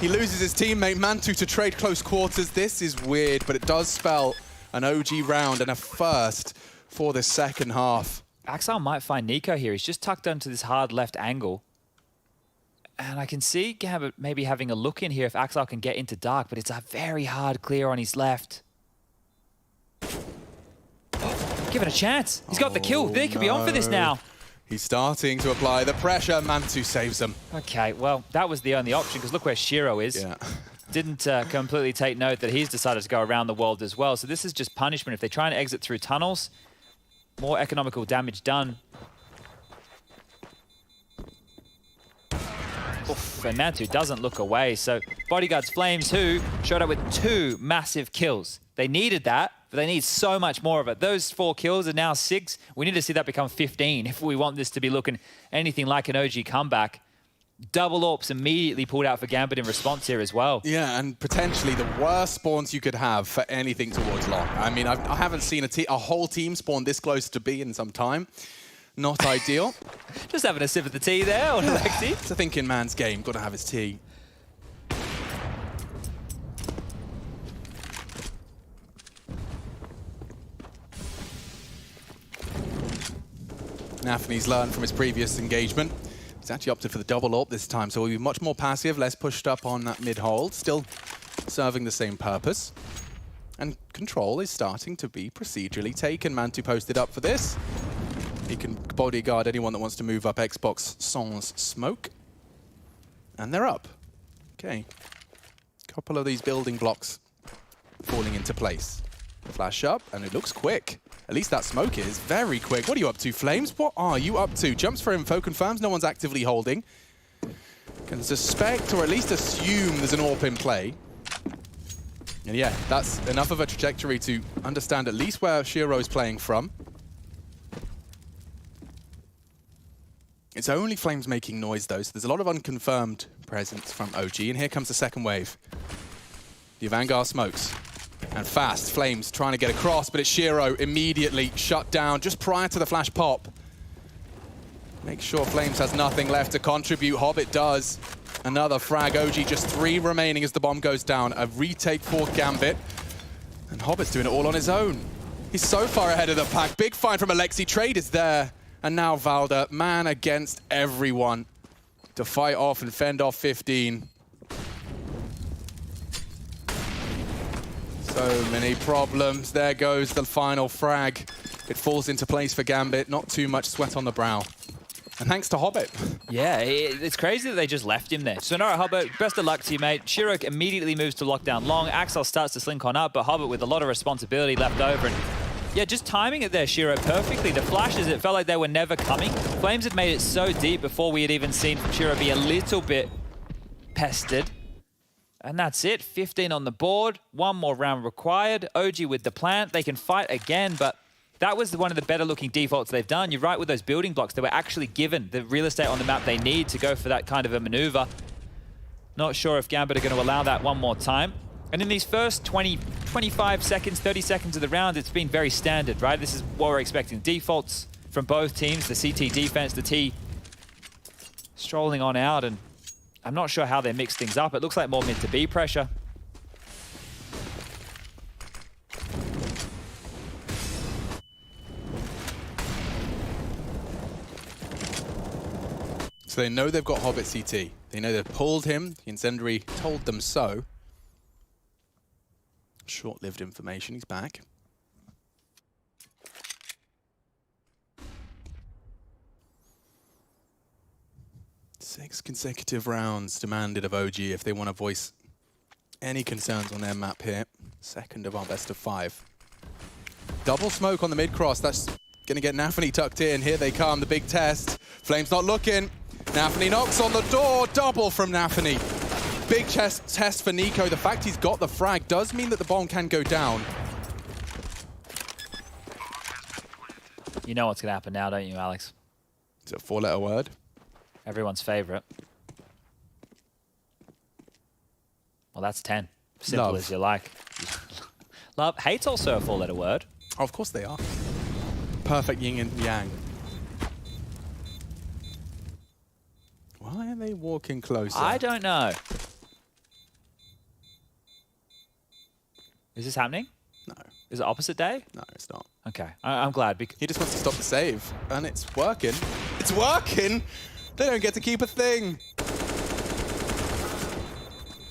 He loses his teammate Mantu to trade close quarters. This is weird, but it does spell an OG round and a first for this second half. Axel might find Nico here. He's just tucked onto this hard left angle. And I can see Gambit maybe having a look in here if Axel can get into dark, but it's a very hard clear on his left. Give it a chance. He's got the kill. They could be on for this now. He's starting to apply the pressure. Mantu saves him. Okay, well, that was the only option, because look where Shiro is. Yeah. Didn't completely take note that he's decided to go around the world as well. So this is just punishment. If they try and exit through tunnels, more economical damage done. Oof, and Mantu doesn't look away. So Bodyguard's Flames, who showed up with 2 massive kills. They needed that, but they need so much more of it. Those 4 kills are now 6. We need to see that become 15 if we want this to be looking anything like an OG comeback. Double AWPs immediately pulled out for Gambit in response here as well. Yeah, and potentially the worst spawns you could have for anything towards long. I mean, I haven't seen a whole team spawn this close to B in some time. Not ideal. Just having a sip of the tea there on Alexi. It's a thinking man's game. Got to have his tea. Nafany's learned from his previous engagement. He's actually opted for the double AWP this time, so he'll be much more passive, less pushed up on that mid-hold, still serving the same purpose. And control is starting to be procedurally taken. Mantu posted up for this. He can bodyguard anyone that wants to move up Xbox sans smoke. And they're up. Okay. Couple of these building blocks falling into place. Flash up, and it looks quick. At least that smoke is very quick. What are you up to, Flames? What are you up to? Jumps for info, confirms no one's actively holding. Can suspect, or at least assume, there's an AWP in play. And yeah, that's enough of a trajectory to understand at least where Shiro's playing from. It's only Flames making noise, though, so there's a lot of unconfirmed presence from OG. And here comes the second wave. The Vanguard smokes. And fast, Flames trying to get across, but it's Shiro immediately shut down just prior to the flash pop. Make sure Flames has nothing left to contribute. Hobbit does. Another frag. OG just 3 remaining as the bomb goes down. A retake for Gambit. And Hobbit's doing it all on his own. He's so far ahead of the pack. Big find from Alexi. Trade is there. And now Valda, man against everyone to fight off and fend off 15. So many problems. There goes the final frag. It falls into place for Gambit. Not too much sweat on the brow. And thanks to Hobbit. Yeah, it's crazy that they just left him there. So no, Hobbit, best of luck to you, mate. Shiro immediately moves to lockdown long. Axel starts to slink on up, but Hobbit with a lot of responsibility left over. And yeah, just timing it there, Shiro, perfectly. The flashes, it felt like they were never coming. Flames had made it so deep before we had even seen Shiro be a little bit pestered. And that's it, 15 on the board. 1 more round required. OG with the plant. They can fight again, but that was one of the better looking defaults they've done. You're right with those building blocks. They were actually given the real estate on the map they need to go for that kind of a maneuver. Not sure if Gambit are going to allow that one more time. And in these first 20, 25 seconds, 30 seconds of the round, it's been very standard, right? This is what we're expecting. Defaults from both teams, the CT defense, the T strolling on out, and I'm not sure how they mix things up. It looks like more mid to B pressure. So they know they've got Hobbit CT. They know they've pulled him. The incendiary told them so. Short-lived information. He's back. Six consecutive rounds demanded of OG if they want to voice any concerns on their map here. Second of our best of 5. Double smoke on the mid-cross. That's going to get Nafany tucked in. Here they come, the big test. Flames not looking. Nafany knocks on the door. Double from Nafany. Big test for Nico. The fact he's got the frag does mean that the bomb can go down. You know what's going to happen now, don't you, Alex? It's a 4-letter word. Everyone's favorite. Well, that's 10. Simple Love. as you like. Love. Hate's also a 4-letter word. Oh, of course they are. Perfect yin and yang. Why are they walking closer? I don't know. Is this happening? No. Is it opposite day? No, it's not. Okay, I'm glad. He just wants to stop the save, and it's working. It's working! They don't get to keep a thing.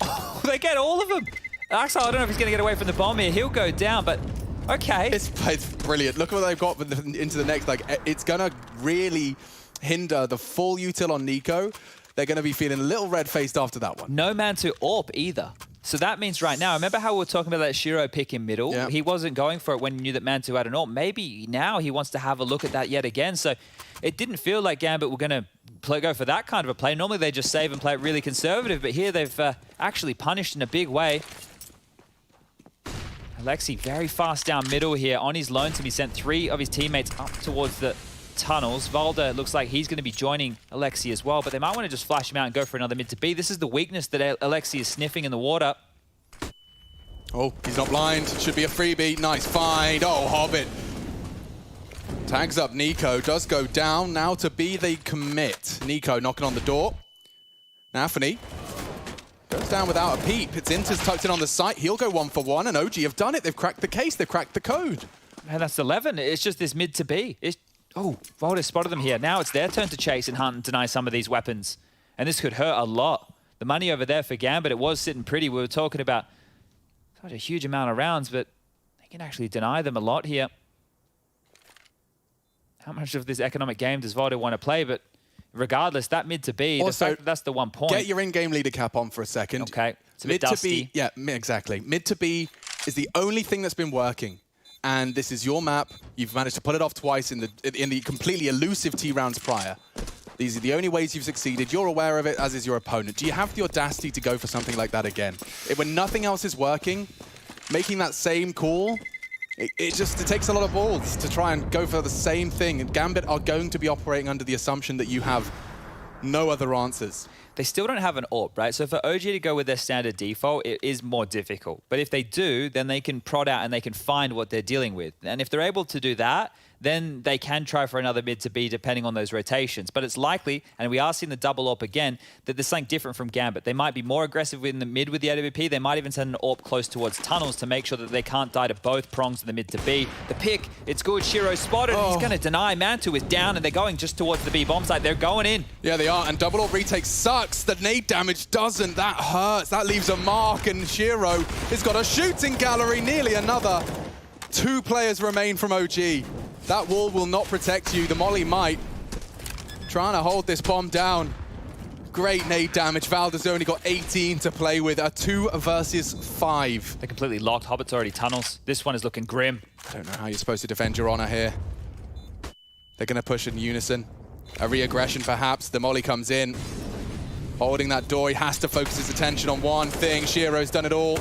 Oh, they get all of them. Axel, I don't know if he's going to get away from the bomb here. He'll go down, but okay. It's brilliant. Look at what they've got into the next. Like, it's going to really hinder the full util on Nico. They're going to be feeling a little red-faced after that one. No man to AWP either. So that means right now, remember how we were talking about that Shiro pick in middle? Yeah. He wasn't going for it when he knew that Mantu had an AWP. Maybe now he wants to have a look at that yet again. So it didn't feel like Gambit were going to go for that kind of a play. Normally they just save and play it really conservative, but here they've actually punished in a big way. Alexi very fast down middle here on his lone team. He sent 3 of his teammates up towards the tunnels. Valda looks like he's going to be joining Alexi as well, but they might want to just flash him out and go for another mid to B. This is the weakness that Alexi is sniffing in the water. Oh, he's not blind. Should be a freebie. Nice find. Oh, Hobbit. Tags up Nico. Does go down. Now to B they commit. Nico knocking on the door. Nafany goes down without a peep. It's Inter's tucked in on the site. He'll go 1 for 1, and OG have done it. They've cracked the case. They've cracked the code. Man, that's 11. It's just this mid to B. Oh, Valda spotted them here. Now it's their turn to chase and hunt and deny some of these weapons. And this could hurt a lot. The money over there for Gambit, it was sitting pretty. We were talking about such a huge amount of rounds, but they can actually deny them a lot here. How much of this economic game does Valda want to play? But regardless, that mid to B, Also, the fact that that's the 1 point. Get your in-game leader cap on for a second. Okay, it's a bit Mid to dusty. B, yeah, exactly. Mid to B is the only thing that's been working. and this is your map. You've managed to pull it off twice in the completely elusive T rounds prior. These are the only ways you've succeeded. You're aware of it, as is your opponent. Do you have the audacity to go for something like that again? When nothing else is working, making that same call, it takes a lot of balls to try and go for the same thing. And Gambit are going to be operating under the assumption that you have no other answers. They still don't have an AWP, right? So for OG to go with their standard default, it is more difficult. But if they do, then they can prod out and they can find what they're dealing with. And if they're able to do that, then they can try for another mid to B depending on those rotations. But it's likely, and we are seeing the double AWP again, that there's something different from Gambit. They might be more aggressive in the mid with the AWP. They might even send an AWP close towards tunnels to make sure that they can't die to both prongs in the mid to B. The pick, it's good. Shiro spotted. He's going to deny. Mantu is down, and they're going just towards the B bomb site. They're going in. Yeah, they are. And double AWP retake sucks. The nade damage doesn't. That hurts. That leaves a mark, and Shiro has got a shooting gallery. Nearly another. 2 players remain from OG. That wall will not protect you. The molly might. Trying to hold this bomb down. Great nade damage. Valda's only got 18 to play with. A 2 versus 5. They're completely locked. Hobbit's already tunnels. This one is looking grim. I don't know how you're supposed to defend your honor here. They're going to push in unison. A re-aggression perhaps. The molly comes in. Holding that door. He has to focus his attention on one thing. Shiro's done it all.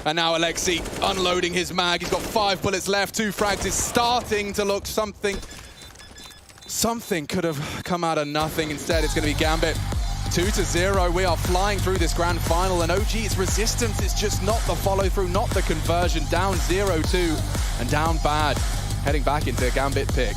And now Alexi unloading his mag. He's got 5 bullets left, 2 frags. Is starting to look something. Something could have come out of nothing. Instead, it's going to be Gambit. 2-0. We are flying through this grand final. And OG's resistance is just not the follow-through, not the conversion. Down 0-2 and down bad. Heading back into Gambit pick.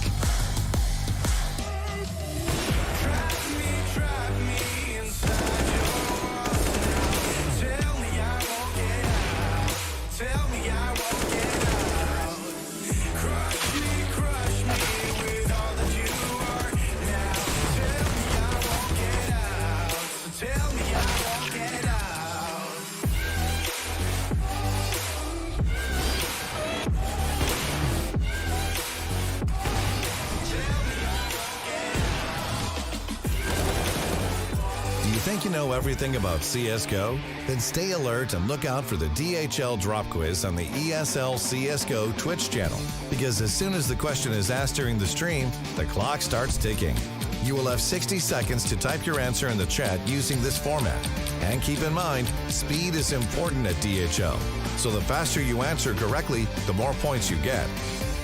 Think you know everything about CSGO? Then stay alert and look out for the DHL drop quiz on the ESL CSGO Twitch channel. Because as soon as the question is asked during the stream, the clock starts ticking. You will have 60 seconds to type your answer in the chat using this format. And keep in mind, speed is important at DHL. So the faster you answer correctly, the more points you get.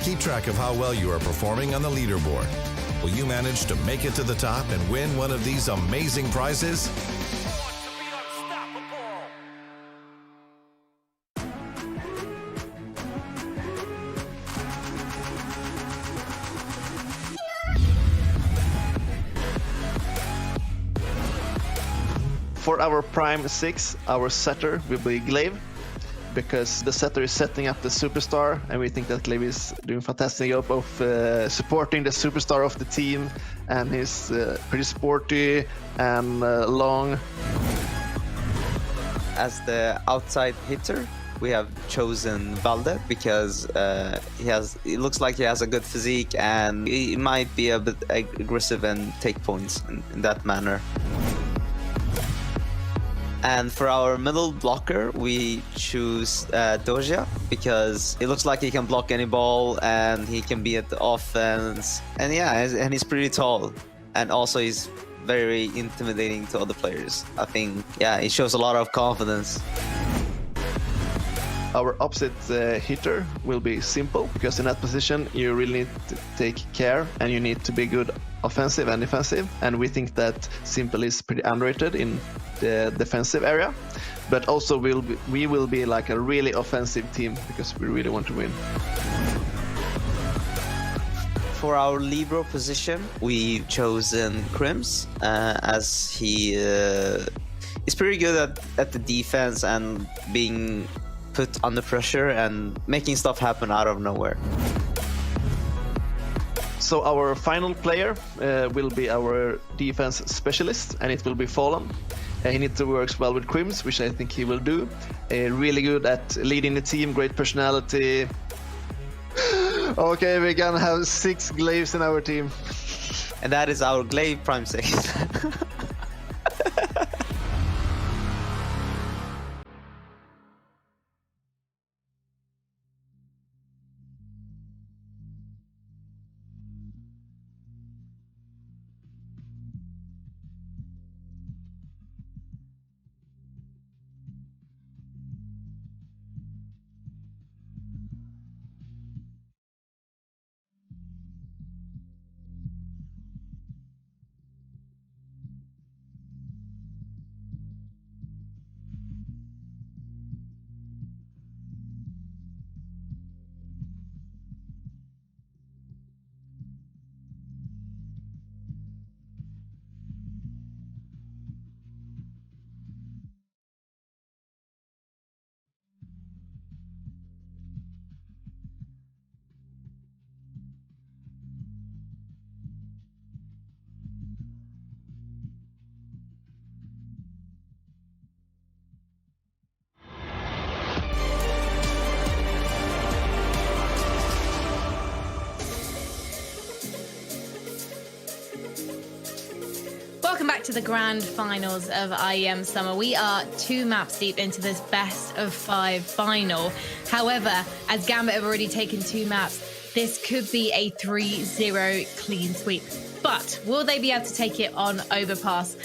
Keep track of how well you are performing on the leaderboard. Will you manage to make it to the top and win one of these amazing prizes? For our Prime 6, our setter will be Glaive, because the setter is setting up the superstar, and we think that Glaive is doing a fantastic job of supporting the superstar of the team, and he's pretty sporty and long. As the outside hitter, we have chosen Valde because it looks like he has a good physique, and he might be a bit aggressive and take points in that manner. And for our middle blocker, we choose Doja because it looks like he can block any ball and he can be at the offense. And yeah, and he's pretty tall. And also he's very intimidating to other players. I think, yeah, he shows a lot of confidence. Our opposite hitter will be Simple, because in that position you really need to take care and you need to be good offensive and defensive, and we think that Simple is pretty underrated in the defensive area, but also we will be like a really offensive team because we really want to win. For our libero position, we've chosen Crims as he is pretty good at the defense and being put under pressure and making stuff happen out of nowhere. So our final player will be our defense specialist, and it will be Fallen. He needs to work well with Crims, which I think he will do. Really good at leading the team, great personality. Okay, we're gonna have 6 Glaives in our team. And that is our Glaive Prime 6. to the grand finals of IEM Summer. We are 2 maps deep into this best of 5 final. However, as Gambit have already taken 2 maps, this could be a 3-0 clean sweep. But will they be able to take it on Overpass?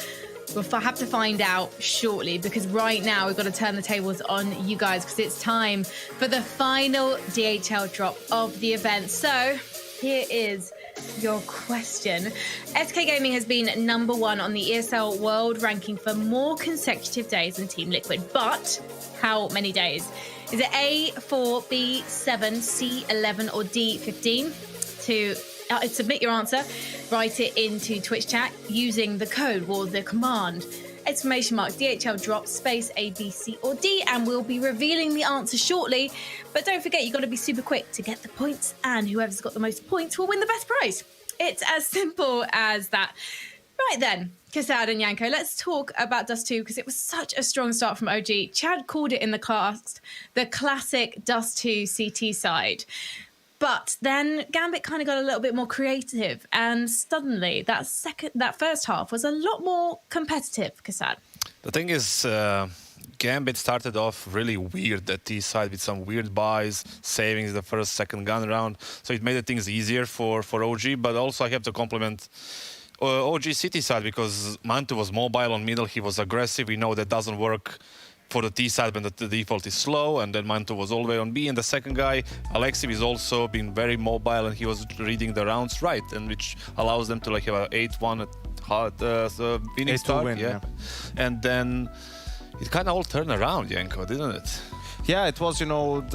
We'll have to find out shortly, because right now we've got to turn the tables on you guys, because it's time for the final DHL drop of the event. So here is your question. SK Gaming has been #1 on the ESL World Ranking for more consecutive days than Team Liquid. But how many days? Is it A, 4, B, 7, C, 11, or D, 15? To submit your answer, write it into Twitch chat using the code or the command !DHL drop space A, B, C, or D, and we'll be revealing the answer shortly. But don't forget, you've got to be super quick to get the points, and whoever's got the most points will win the best prize. It's as simple as that. Right then, Kassad and Yanko, let's talk about Dust 2, because it was such a strong start from OG. Chad called it in the cast the classic Dust 2 CT side. But then Gambit kind of got a little bit more creative, and suddenly that first half was a lot more competitive, Kassad. The thing is, Gambit started off really weird at T side with some weird buys, savings the first, second gun round. So it made things easier for OG, but also I have to compliment OG City side, because Mantu was mobile on middle, he was aggressive. We know that doesn't work for the T side when the default is slow, and then Mantu was all the way on B. And the second guy, Alexiv, is also been very mobile, and he was reading the rounds right, and which allows them to like have an 8-1 winning start. Win, yeah. And then it kind of all turned around, Yanko, didn't it? Yeah, it was, you know,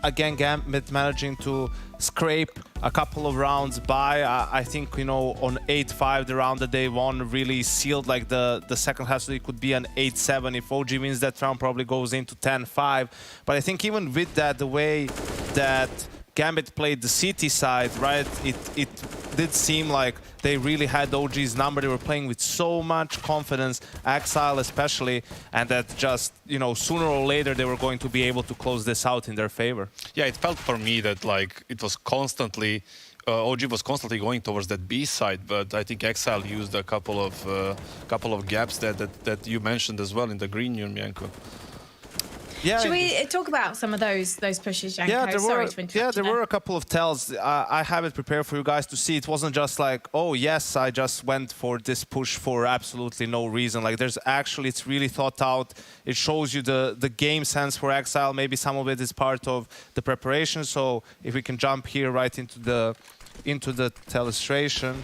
again, Gambit managing to scrape a couple of rounds by. I think, you know, on 8-5, the round that they won really sealed like the second half, so it could be an 8-7. If OG wins that round, probably goes into 10-5. But I think even with that, the way that Gambit played the CT side, right, it did seem like they really had OG's number. They were playing with so much confidence, Exile especially, and that just, you know, sooner or later they were going to be able to close this out in their favor. Yeah, it felt for me that like it was constantly, OG was constantly going towards that B side, but I think Exile used a couple of gaps that you mentioned as well in the green room, Yanko. Yeah. Should we talk about some of those pushes, Yanko? Yeah, there were were a couple of tells. I have it prepared for you guys to see. It wasn't just like, oh yes, I just went for this push for absolutely no reason. Like there's actually, it's really thought out. It shows you the game sense for Exile. Maybe some of it is part of the preparation. So if we can jump here right into the illustration.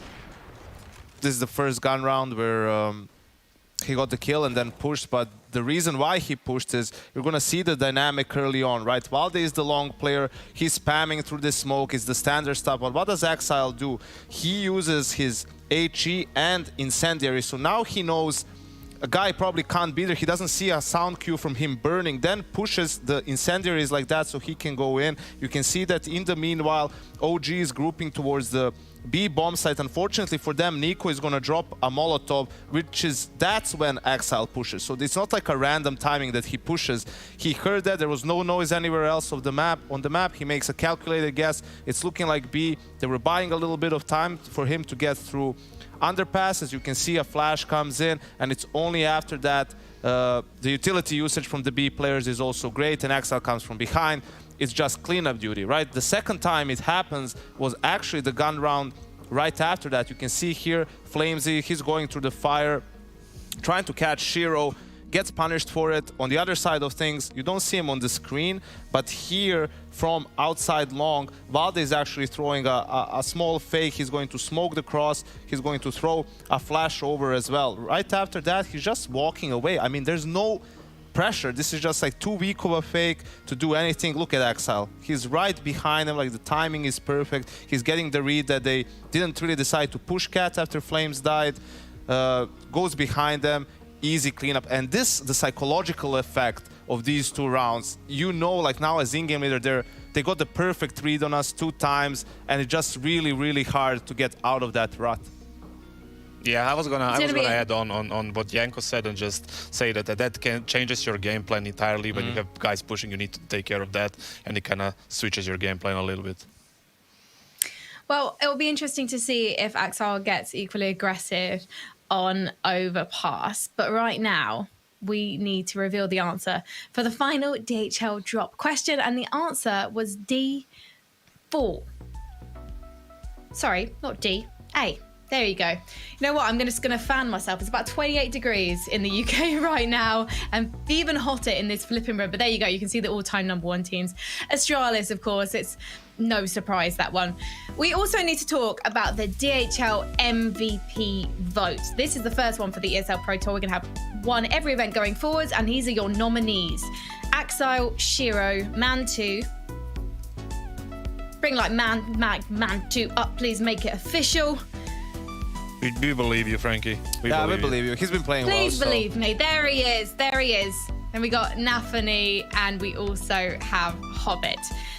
This is the first gun round where he got the kill and then pushed, but the reason why he pushed is you're going to see the dynamic early on, right? Valde is the long player, he's spamming through the smoke, it's the standard stuff, but what does Exile do? He uses his HE and Incendiary, so now he knows a guy probably can't be there, he doesn't see a sound cue from him burning, then pushes the Incendiaries like that so he can go in. You can see that in the meanwhile, OG is grouping towards the B bomb site. Unfortunately for them, Nico is going to drop a Molotov, that's when Exile pushes. So it's not like a random timing that he pushes. He heard that, there was no noise anywhere else on the map. He makes a calculated guess. It's looking like B. They were buying a little bit of time for him to get through underpass. As you can see, a flash comes in, and it's only after that the utility usage from the B players is also great, and Exile comes from behind. It's just cleanup duty, right? The second time it happens was actually the gun round right after that. You can see here, Flamesy, he's going through the fire, trying to catch Shiro, gets punished for it. On the other side of things, you don't see him on the screen, but here from outside long, Valde is actually throwing a small fake. He's going to smoke the cross. He's going to throw a flash over as well. Right after that, he's just walking away. I mean, there's no pressure. This is just like too weak of a fake to do anything. Look at Exile. He's right behind him, like the timing is perfect. He's getting the read that they didn't really decide to push Cat after Flames died. Goes behind them, easy cleanup. And this, the psychological effect of these 2 rounds, you know, like now as in-game leader, they got the perfect read on us 2 times, and it's just really, really hard to get out of that rut. Yeah, I was gonna add on what Yanko said and just say that changes your game plan entirely. When you have guys pushing, you need to take care of that, and it kind of switches your game plan a little bit. Well, it will be interesting to see if Exile gets equally aggressive on Overpass. But right now, we need to reveal the answer for the final DHL drop question. And the answer was D4. Sorry, not D, A. There you go. You know what? I'm just going to fan myself. It's about 28 degrees in the UK right now and even hotter in this flipping room. But there you go. You can see the all-time #1 teams. Astralis, of course. It's no surprise, that one. We also need to talk about the DHL MVP vote. This is the first one for the ESL Pro Tour. We're going to have one every event going forwards, and these are your nominees. Axile, Shiro, Man2. Bring like Man2 up, please make it official. We believe you, Frankie. We believe you. He's been playing well. Please believe me. There he is. There he is. And we got Nafani, and we also have Hobbit.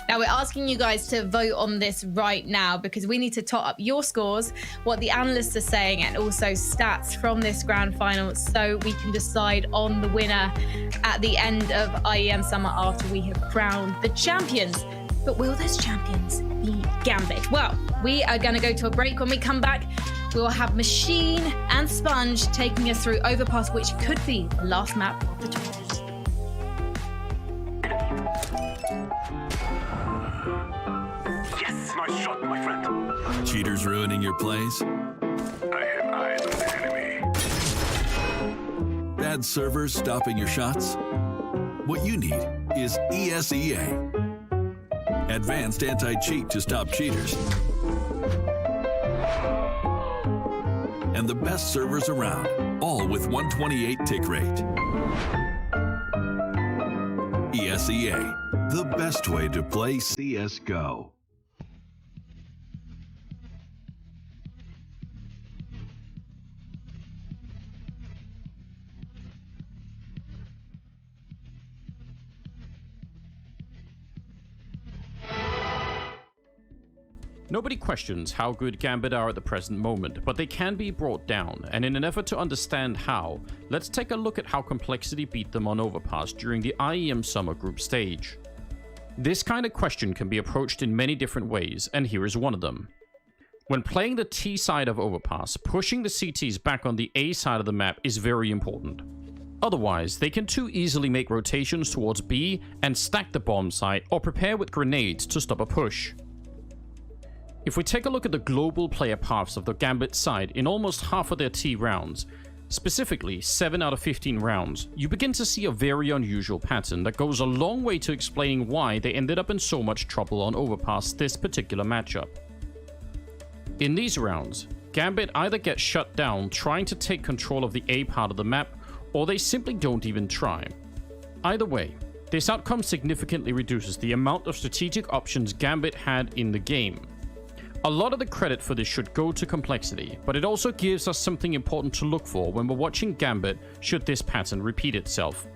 Now, we're asking you guys to vote on this right now because we need to tot up your scores, what the analysts are saying, and also stats from this grand final so we can decide on the winner at the end of IEM Summer after we have crowned the champions. But will those champions be Gambit? Well, we are going to go to a break. When we come back, we will have Machine and Sponge taking us through Overpass, which could be the last map of the tournament. Yes, nice shot, my friend. Cheaters ruining your plays? I have eyes on the enemy. Bad servers stopping your shots? What you need is ESEA. Advanced anti-cheat to stop cheaters. And the best servers around, all with 128 tick rate. ESEA, the best way to play CSGO. Nobody questions how good Gambit are at the present moment, but they can be brought down, and in an effort to understand how, let's take a look at how Complexity beat them on Overpass during the IEM Summer Group stage. This kind of question can be approached in many different ways, and here is one of them. When playing the T side of Overpass, pushing the CTs back on the A side of the map is very important. Otherwise, they can too easily make rotations towards B and stack the bomb site or prepare with grenades to stop a push. If we take a look at the global player paths of the Gambit side in almost half of their T rounds, specifically 7 out of 15 rounds, you begin to see a very unusual pattern that goes a long way to explaining why they ended up in so much trouble on Overpass this particular matchup. In these rounds, Gambit either gets shut down trying to take control of the A part of the map, or they simply don't even try. Either way, this outcome significantly reduces the amount of strategic options Gambit had in the game. A lot of the credit for this should go to Complexity, but it also gives us something important to look for when we're watching Gambit should this pattern repeat itself.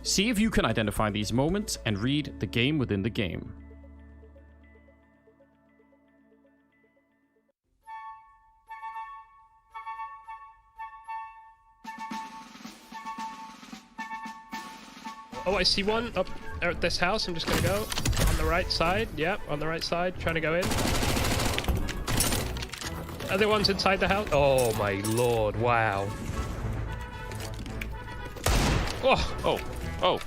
See if you can identify these moments and read the game within the game. Oh, I see one up at this house. I'm just gonna go on the right side. Yep, on the right side, trying to go in. Other one's inside the house. Oh my lord, wow. Oh.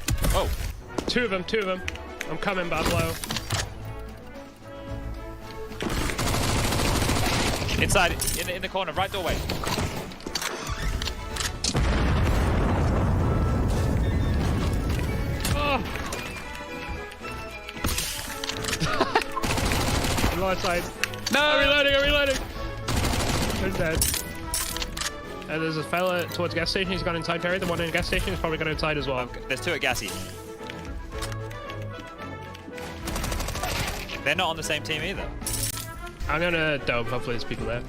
Two of them. I'm coming, Bablo. Inside, in the corner, right doorway. Right side. No! I'm reloading! Who's dead? There's a fella towards gas station. He's gone inside, Perry. The one in the gas station is probably gone inside as well. There's two at Gassy. They're not on the same team either. I'm gonna dome. Hopefully there's people there.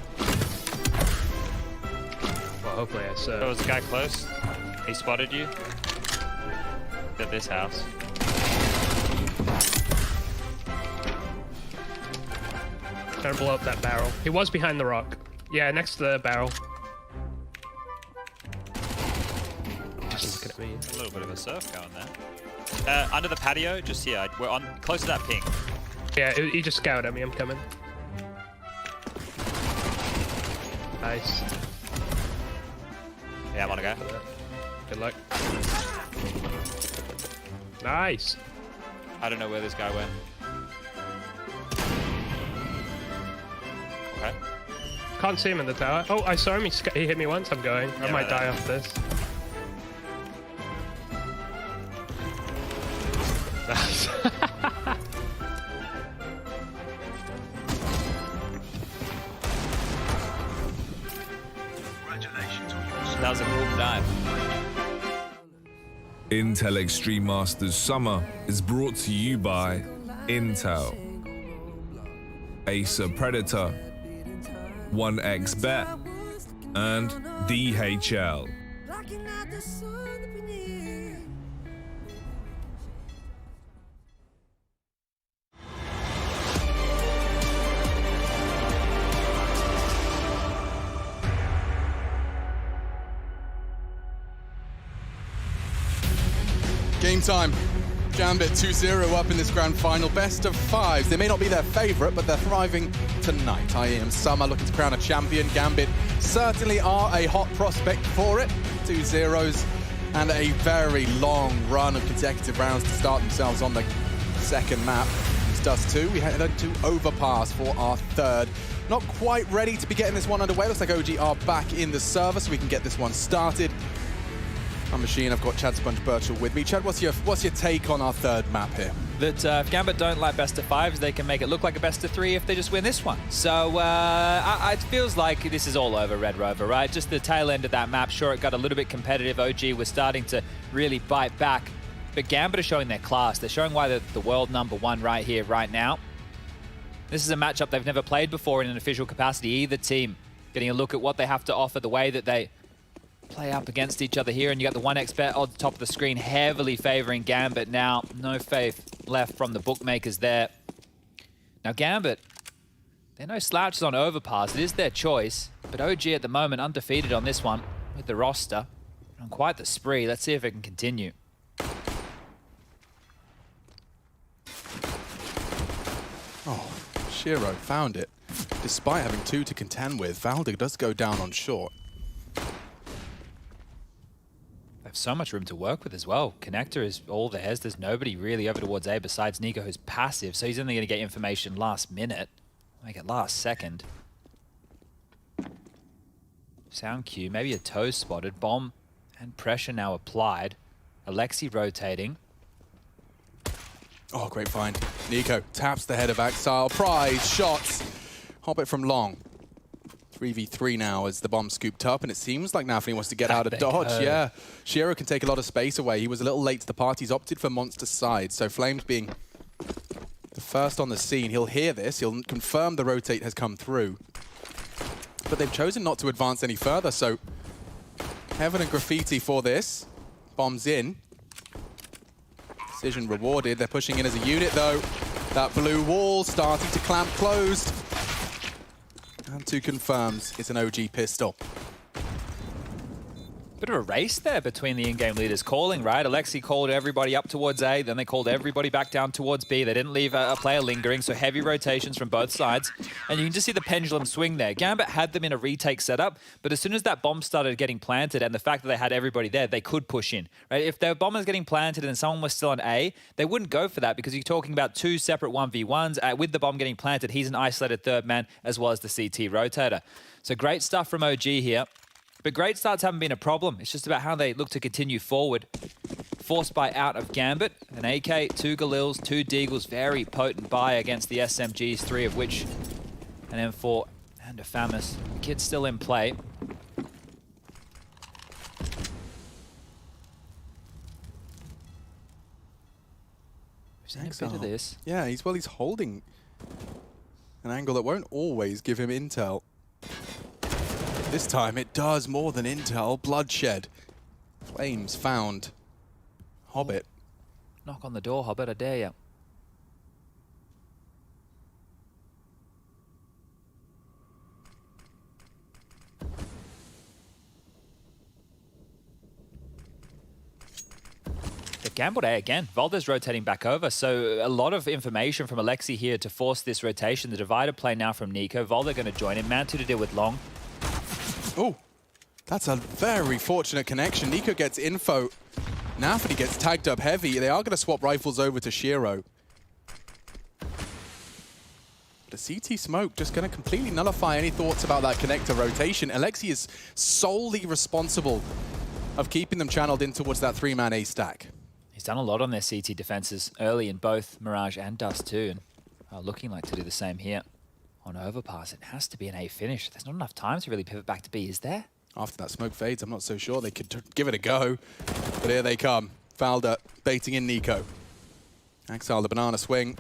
Well, hopefully, yes. There was a guy close. He spotted you. At this house. Trying to blow up that barrel. He was behind the rock. Yeah, next to the barrel. Just looking at me. A little bit of a surf going there. Under the patio, just here. We're on close to that ping. Yeah, he just scouted at me. I'm coming. Nice. Yeah, I want to go. Good luck. Nice. I don't know where this guy went. Okay. Can't see him in the tower. Oh, I saw him. He hit me once. I'm going. I might die off this. Nice. That was a cool dive. Intel Extreme Masters Summer is brought to you by Intel, Acer Predator, 1xBet, and DHL. Game time. Gambit 2-0 up in this grand final. Best of fives. They may not be their favorite, but they're thriving tonight. IEM Summer looking to crown a champion. Gambit certainly are a hot prospect for it. 2-0s and a very long run of consecutive rounds to start themselves on the second map. This does too. We head to Overpass for our third. Not quite ready to be getting this one underway. Looks like OG are back in the server, so we can get this one started. I'm Machine. I've got Chad Sponge Birchall with me. Chad, what's your take on our third map here? That if Gambit don't like best of fives, they can make it look like a best of three if they just win this one. So it feels like this is all over Red Rover, right? Just the tail end of that map. Sure, it got a little bit competitive. OG was starting to really bite back. But Gambit are showing their class. They're showing why they're the world #1 right here, right now. This is a matchup they've never played before in an official capacity. Either team getting a look at what they have to offer, the way that they play up against each other here, and you got the 1xBet on the top of the screen heavily favoring Gambit now. No faith left from the bookmakers there. Now Gambit, they're no slouches on Overpass. It is their choice, but OG at the moment undefeated on this one with the roster. On quite the spree. Let's see if it can continue. Oh, Shiro found it. Despite having 2 to contend with, Valder does go down on short. They have so much room to work with as well. Connector is all theirs. There's nobody really over towards A besides Nico, who's passive, so he's only going to get information last minute. Make it last second. Sound cue, maybe a toe spotted. Bomb and pressure now applied. Alexi rotating. Oh, great find. Nico taps the head of Axile. Prize shots. Hobbit from long. 3v3 now as the bomb scooped up, and it seems like Nafni wants to get out of dodge. Yeah, Shiro can take a lot of space away. He was a little late to the party. He's opted for Monster's side, so Flames being the first on the scene. He'll hear this. He'll confirm the rotate has come through. But they've chosen not to advance any further, so Heaven and Graffiti for this. Bombs in. Decision rewarded. They're pushing in as a unit, though. That blue wall starting to clamp closed. And 2 confirms it's an OG pistol. Bit of a race there between the in-game leaders calling, right? Alexi called everybody up towards A, then they called everybody back down towards B. They didn't leave a player lingering, so heavy rotations from both sides. And you can just see the pendulum swing there. Gambit had them in a retake setup, but as soon as that bomb started getting planted and the fact that they had everybody there, they could push in, right? If their bomb was getting planted and someone was still on A, they wouldn't go for that because you're talking about 2 separate 1v1s. With the bomb getting planted, he's an isolated third man as well as the CT rotator. So great stuff from OG here. But great starts haven't been a problem. It's just about how they look to continue forward. Forced buy out of Gambit. An AK, 2 Galils, 2 Deagles. Very potent buy against the SMGs, 3 of which an M4 and a FAMAS. The kid's still in play. We've seen a bit of this. Yeah, he's holding an angle that won't always give him intel. This time it does more than intel. Bloodshed. Flames found. Hobbit. Knock on the door, Hobbit, I dare you. They've gambled A again. Valder's rotating back over, so a lot of information from Alexi here to force this rotation. The divided play now from Nico. Valder going to join him. Mantu to deal with long. Oh, That's a very fortunate connection. Nico gets info. Nafany gets tagged up heavy. They are going to swap rifles over to Shiro. The CT smoke just going to completely nullify any thoughts about that connector rotation. Alexi is solely responsible of keeping them channeled in towards that 3-man A stack. He's done a lot on their CT defenses early in both Mirage and Dust too, and looking like to do the same here on Overpass. It has to be an A finish. There's not enough time to really pivot back to B, is there? After that smoke fades, I'm not so sure. They could give it a go, but here they come. Falda baiting in Nico. Axel, the banana swing.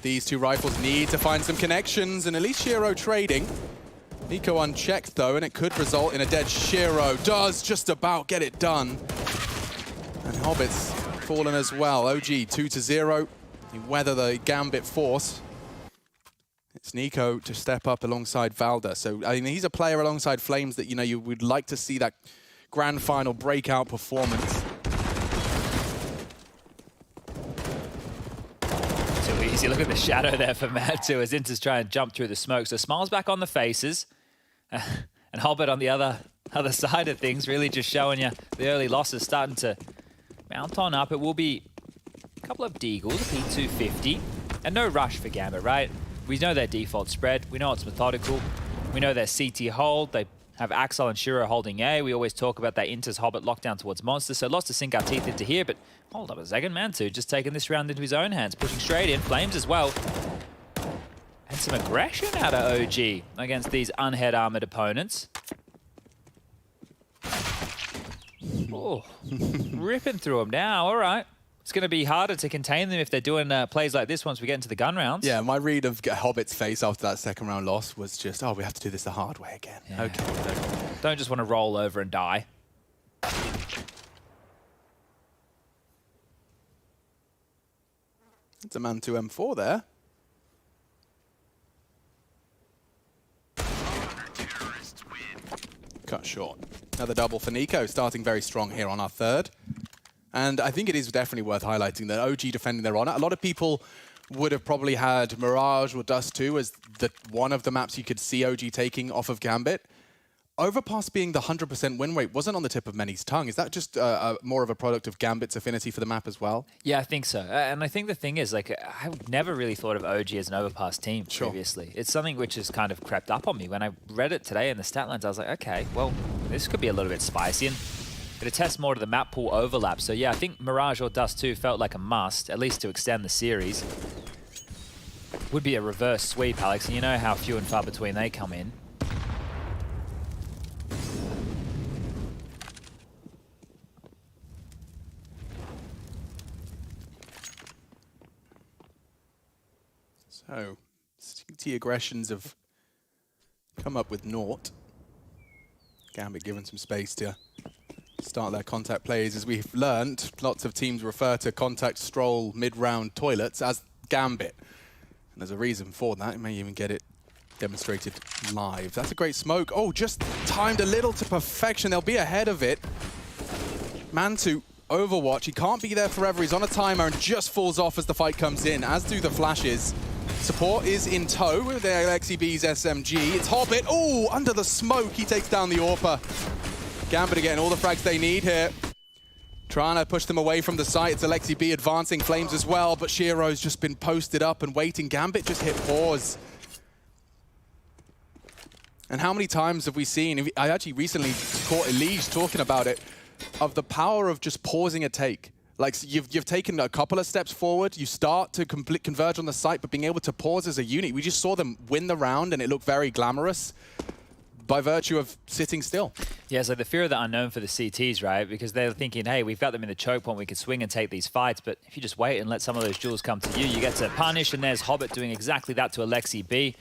These two rifles need to find some connections, and at least Shiro trading. Nico unchecked though, and it could result in a dead Shiro. Does just about get it done. And Hobbit's fallen as well. OG 2-0. They weather the Gambit force. It's Nico to step up alongside Valda. So, I mean, he's a player alongside Flames that, you know, you would like to see that grand final breakout performance. Too easy. Look at the shadow there for Matu as Inter's trying to jump through the smoke. So Smiles back on the faces. And Hobbit on the other side of things, really just showing you the early losses starting to mount on up. It will be a couple of deagles, a P250, and no rush for Gambit, right? We know their default spread. We know it's methodical. We know their CT hold. They have Axel and Shiro holding A. We always talk about that Inter's Hobbit lockdown towards Monster, so lots to sink our teeth into here, but hold up a second. Mantu just taking this round into his own hands, pushing straight in. Flames as well. And some aggression out of OG against these unhead armored opponents. Oh, ripping through them now. All right. It's going to be harder to contain them if they're doing plays like this once we get into the gun rounds. Yeah, my read of Hobbit's face after that second round loss was just, oh, we have to do this the hard way again. Yeah. Okay. Don't just want to roll over and die. It's a man to M4 there. Cut short. Another double for Nico, starting very strong here on our third. And I think it is definitely worth highlighting that OG defending their honor. A lot of people would have probably had Mirage or Dust 2 as one of the maps you could see OG taking off of Gambit. Overpass being the 100% win rate wasn't on the tip of many's tongue. Is that just more of a product of Gambit's affinity for the map as well? Yeah, I think so. And I think the thing is, like, I never really thought of OG as an Overpass team previously. It's something which has kind of crept up on me. When I read it today in the stat lines, I was like, okay, well, this could be a little bit spicy. And it attests more to the map pool overlap. So yeah, I think Mirage or Dust 2 felt like a must, at least to extend the series. Would be a reverse sweep, Alex, and you know how few and far between they come in. So, CT aggressions have come up with naught. Gambit given some space to start their contact plays. As we've learned, lots of teams refer to contact stroll mid-round toilets as Gambit. And there's a reason for that. You may even get it demonstrated live. That's a great smoke. Oh, just timed a little to perfection. They'll be ahead of it. Mantu, Overwatch. He can't be there forever. He's on a timer and just falls off as the fight comes in, as do the flashes. Support is in tow with the Alexi B's SMG. It's Hobbit. Oh, under the smoke. He takes down the AWPer. Gambit again, all the frags they need here. Trying to push them away from the site. It's Alexi B advancing, Flames as well, but Shiro's just been posted up and waiting. Gambit just hit pause. And how many times have we seen, I actually recently caught Elige talking about it, of the power of just pausing a take. Like, you've taken a couple of steps forward, you start to converge on the site, but being able to pause as a unit. We just saw them win the round and it looked very glamorous by virtue of sitting still. Yeah, so the fear of the unknown for the CTs, right? Because they're thinking, hey, we've got them in the choke point, we can swing and take these fights, but if you just wait and let some of those jewels come to you, you get to punish, and there's Hobbit doing exactly that to Alexi B.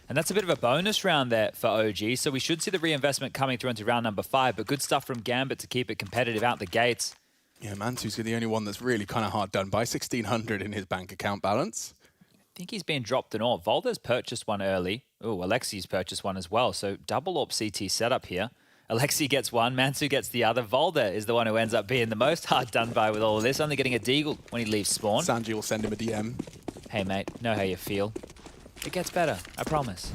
And that's a bit of a bonus round there for OG, so we should see the reinvestment coming through into round number 5, but good stuff from Gambit to keep it competitive out the gates. Yeah, Mantu's the only one that's really kind of hard done by 1,600 in his bank account balance. I think he's been dropped an AWP. Volder's purchased one early. Oh, Alexi's purchased one as well. So double AWP CT setup here. Alexi gets one, Mantu gets the other. Volder is the one who ends up being the most hard done by with all of this, only getting a deagle when he leaves spawn. Sanji will send him a DM. Hey mate, know how you feel. It gets better, I promise.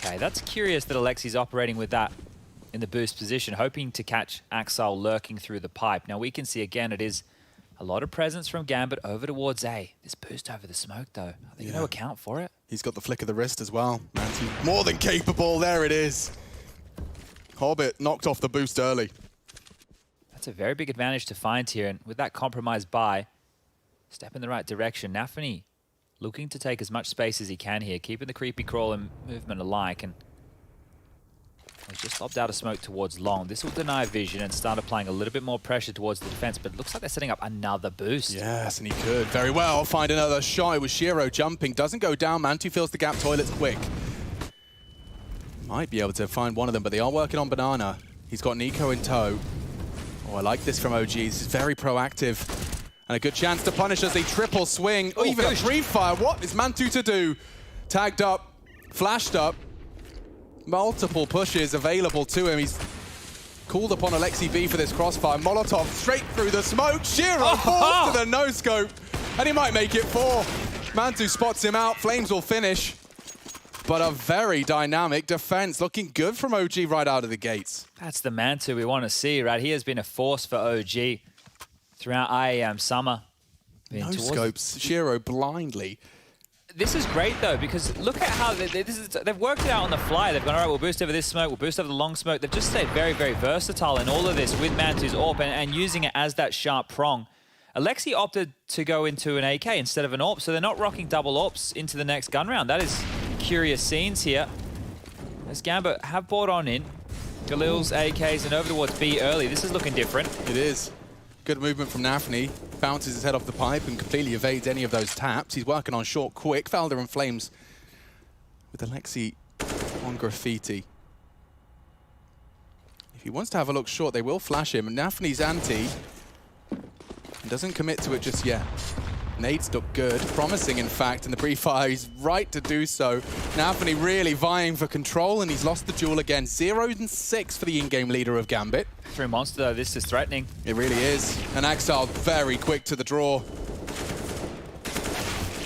Okay, that's curious that Alexi's operating with that in the boost position, hoping to catch Axel lurking through the pipe. Now we can see again, it is a lot of presence from Gambit over towards A. This boost over the smoke though, are they going to account for it? He's got the flick of the wrist as well. Mantu more than capable, there it is. Hobbit knocked off the boost early. That's a very big advantage to find here, and with that compromised buy, step in the right direction. Nafany looking to take as much space as he can here, keeping the creepy crawl and movement alike, and he's just lobbed out of smoke towards long. This will deny vision and start applying a little bit more pressure towards the defense, but it looks like they're setting up another boost. Yes, and he could very well find another shot. It was Shiro jumping, doesn't go down. Mantu fills the gap toilets quick. Might be able to find one of them, but they are working on Banana. He's got Nico in tow. Oh, I like this from OG. This is very proactive. And a good chance to punish as they triple swing. Oh, even a pre-fire. What is Mantu to do? Tagged up, flashed up. Multiple pushes available to him. He's called upon Alexi B for this crossfire. Molotov straight through the smoke. Shiro falls to the no-scope. And he might make it 4. Mantu spots him out. Flames will finish. But a very dynamic defense. Looking good from OG right out of the gates. That's the Mantu we want to see, right? He has been a force for OG throughout IEM summer. No scopes. Shiro blindly. This is great, though, because look at how they've worked it out on the fly. They've gone, all right, we'll boost over this smoke, we'll boost over the long smoke. They've just stayed very, very versatile in all of this with Mantu's AWP and using it as that sharp prong. Alexi opted to go into an AK instead of an AWP, so they're not rocking double AWPs into the next gun round. That is curious scenes here. As Gambit have brought on in Galil's AKs and over towards B early. This is looking different. It is. Good movement from Nafany. Bounces his head off the pipe and completely evades any of those taps. He's working on short quick. Falder and Flames with Alexi on graffiti. If he wants to have a look short, they will flash him. And Nafany's anti doesn't commit to it just yet. Nades look good, promising in fact, in the pre-fire. He's right to do so. Nafany really vying for control, and he's lost the duel again. 0-6 for the in-game leader of Gambit. Through Monster, though, this is threatening. It really is. And Axel very quick to the draw.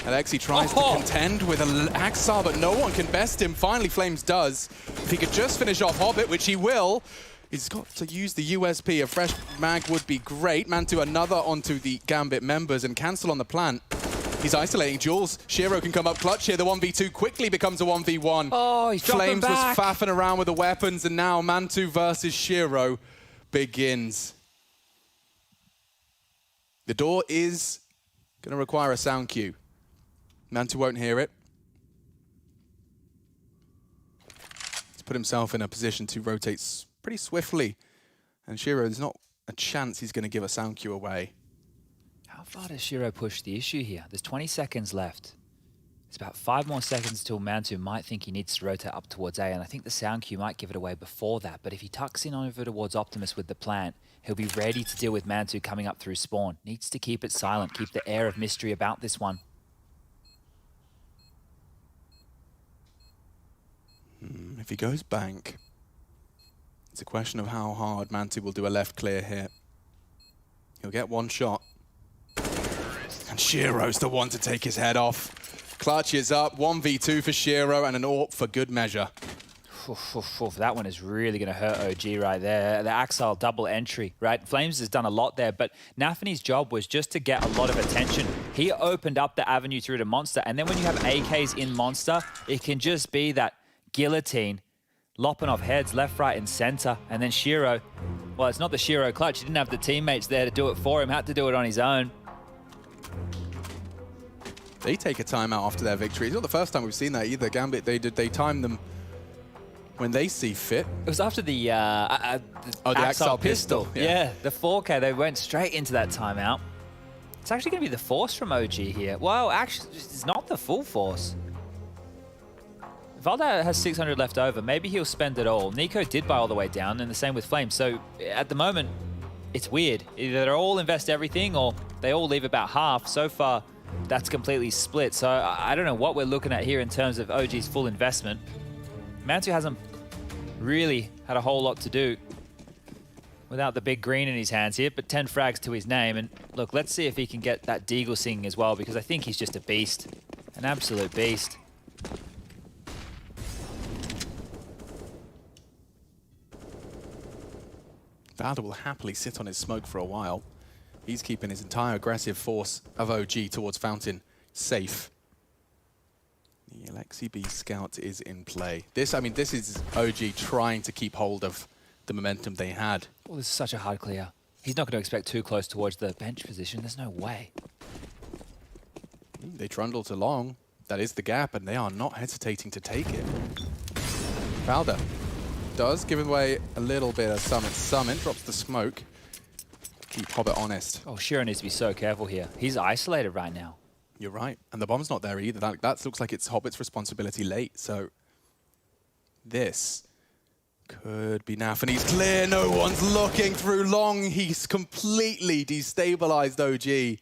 Alexi tries to contend with Axel, but no one can best him. Finally, Flames does. If he could just finish off Hobbit, which he will, he's got to use the USP. A fresh mag would be great. Mantu another onto the Gambit members and cancel on the plant. He's isolating Jules. Shiro can come up clutch here. The 1v2 quickly becomes a 1v1. Oh, he's dropping back. Flames was faffing around with the weapons, and now Mantu versus Shiro begins. The door is going to require a sound cue. Mantu won't hear it. He's put himself in a position to rotate pretty swiftly. And Shiro, there's not a chance he's going to give a sound cue away. How far does Shiro push the issue here? There's 20 seconds left. It's about 5 more seconds until Mantu might think he needs to rotate up towards A, and I think the sound cue might give it away before that. But if he tucks in over towards Optimus with the plant, he'll be ready to deal with Mantu coming up through spawn. Needs to keep it silent, keep the air of mystery about this one. If he goes bank, it's a question of how hard Mantu will do a left clear here. He'll get one shot. And Shiro's the one to take his head off. Clutch is up, 1v2 for Shiro and an AWP for good measure. That one is really going to hurt OG right there. The Axel double entry, right? Flames has done a lot there, but Nafany's job was just to get a lot of attention. He opened up the avenue through to Monster, and then when you have AKs in Monster, it can just be that guillotine, lopping off heads left, right, and center. And then Shiro, well, it's not the Shiro clutch. He didn't have the teammates there to do it for him, had to do it on his own. They take a timeout after their victory. It's not the first time we've seen that either. Gambit, they time them when they see fit. It was after the Axel pistol. Yeah, the 4K, they went straight into that timeout. It's actually going to be the force from OG here. Well, actually, it's not the full force. Valda has 600 left over. Maybe he'll spend it all. Nico did buy all the way down, and the same with Flames. So at the moment, it's weird. Either they all invest everything or they all leave about half. So far, that's completely split. So I don't know what we're looking at here in terms of OG's full investment. Mantu hasn't really had a whole lot to do without the big green in his hands here, but 10 frags to his name. And look, let's see if he can get that Deagle singing as well, because I think he's just a beast, an absolute beast. Valda will happily sit on his smoke for a while. He's keeping his entire aggressive force of OG towards Fountain safe. The Alexi B scout is in play. This is OG trying to keep hold of the momentum they had. Well, this is such a hard clear. He's not going to expect too close towards the bench position. There's no way. They trundle to long. That is the gap, and they are not hesitating to take it. Valda does give away a little bit of Summit. Summit drops the smoke. Keep Hobbit honest. Oh, Shiro needs to be so careful here. He's isolated right now. You're right. And the bomb's not there either. That looks like it's Hobbit's responsibility late. So this could be Naf. And he's clear. No one's looking through long. He's completely destabilized OG.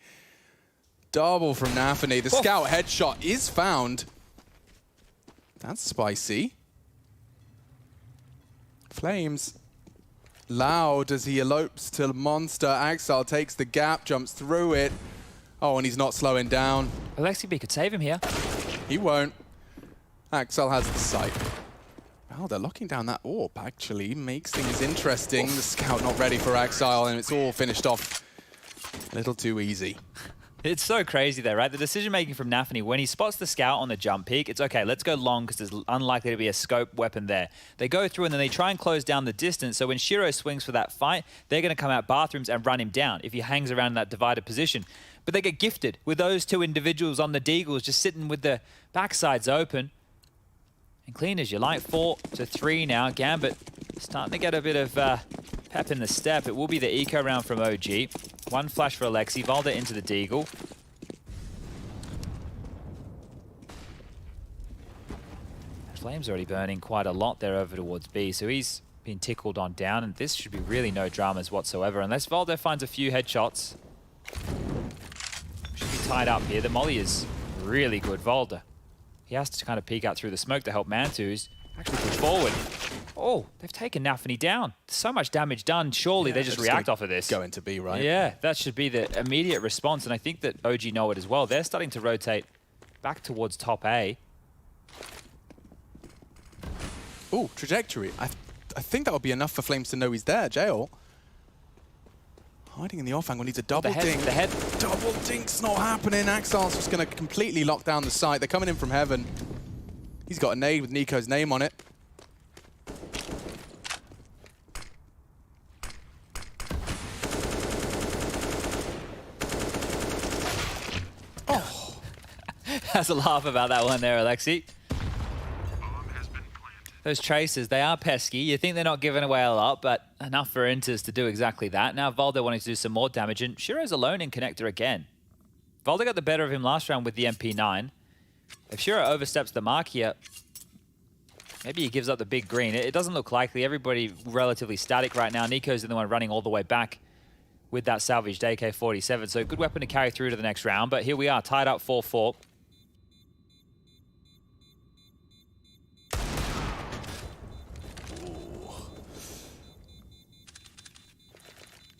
Double from Nafany. The scout headshot is found. That's spicy. Flames. Loud as he elopes to Monster. Axel takes the gap, jumps through it. Oh, and he's not slowing down. Alexi B could save him here. He won't. Axel has the sight. Well, they're locking down that orb, actually. Makes things interesting. The scout not ready for Axel, and it's all finished off a little too easy. It's so crazy there, right? The decision-making from Nafany, when he spots the scout on the jump peak, it's okay, let's go long because there's unlikely to be a scope weapon there. They go through and then they try and close down the distance, so when Shiro swings for that fight, they're going to come out bathrooms and run him down if he hangs around in that divided position. But they get gifted with those two individuals on the Deagles just sitting with the backsides open. And clean as you like, 4-3 now. Gambit starting to get a bit of pep in the step. It will be the eco round from OG. One flash for Alexi. Valda into the Deagle. Flame's already burning quite a lot there over towards B, so he's been tickled on down, and this should be really no dramas whatsoever, unless Valda finds a few headshots. Should be tied up here. The molly is really good, Valda. He has to kind of peek out through the smoke to help Mantu, who's actually pushed forward. Oh, they've taken Nafany down. So much damage done. Surely they just react off of this. Going to be, right? Yeah, that should be the immediate response, and I think that OG know it as well. They're starting to rotate back towards top A. Ooh, trajectory. I think that would be enough for Flames to know he's there. Jail. Hiding in the off angle, needs a double dink. The head. Double dink's not happening. Axel's just going to completely lock down the site. They're coming in from heaven. He's got a nade with Nico's name on it. Oh. Has a laugh about that one there, Alexi. Those traces, they are pesky. You think they're not giving away a lot, but enough for Inters to do exactly that. Now Valda wanting to do some more damage, and Shiro's alone in connector again. Valda got the better of him last round with the MP9. If Shiro oversteps the mark here, maybe he gives up the big green. It doesn't look likely. Everybody relatively static right now. Nico's the one running all the way back with that salvaged AK-47, so good weapon to carry through to the next round. But here we are, tied up 4-4.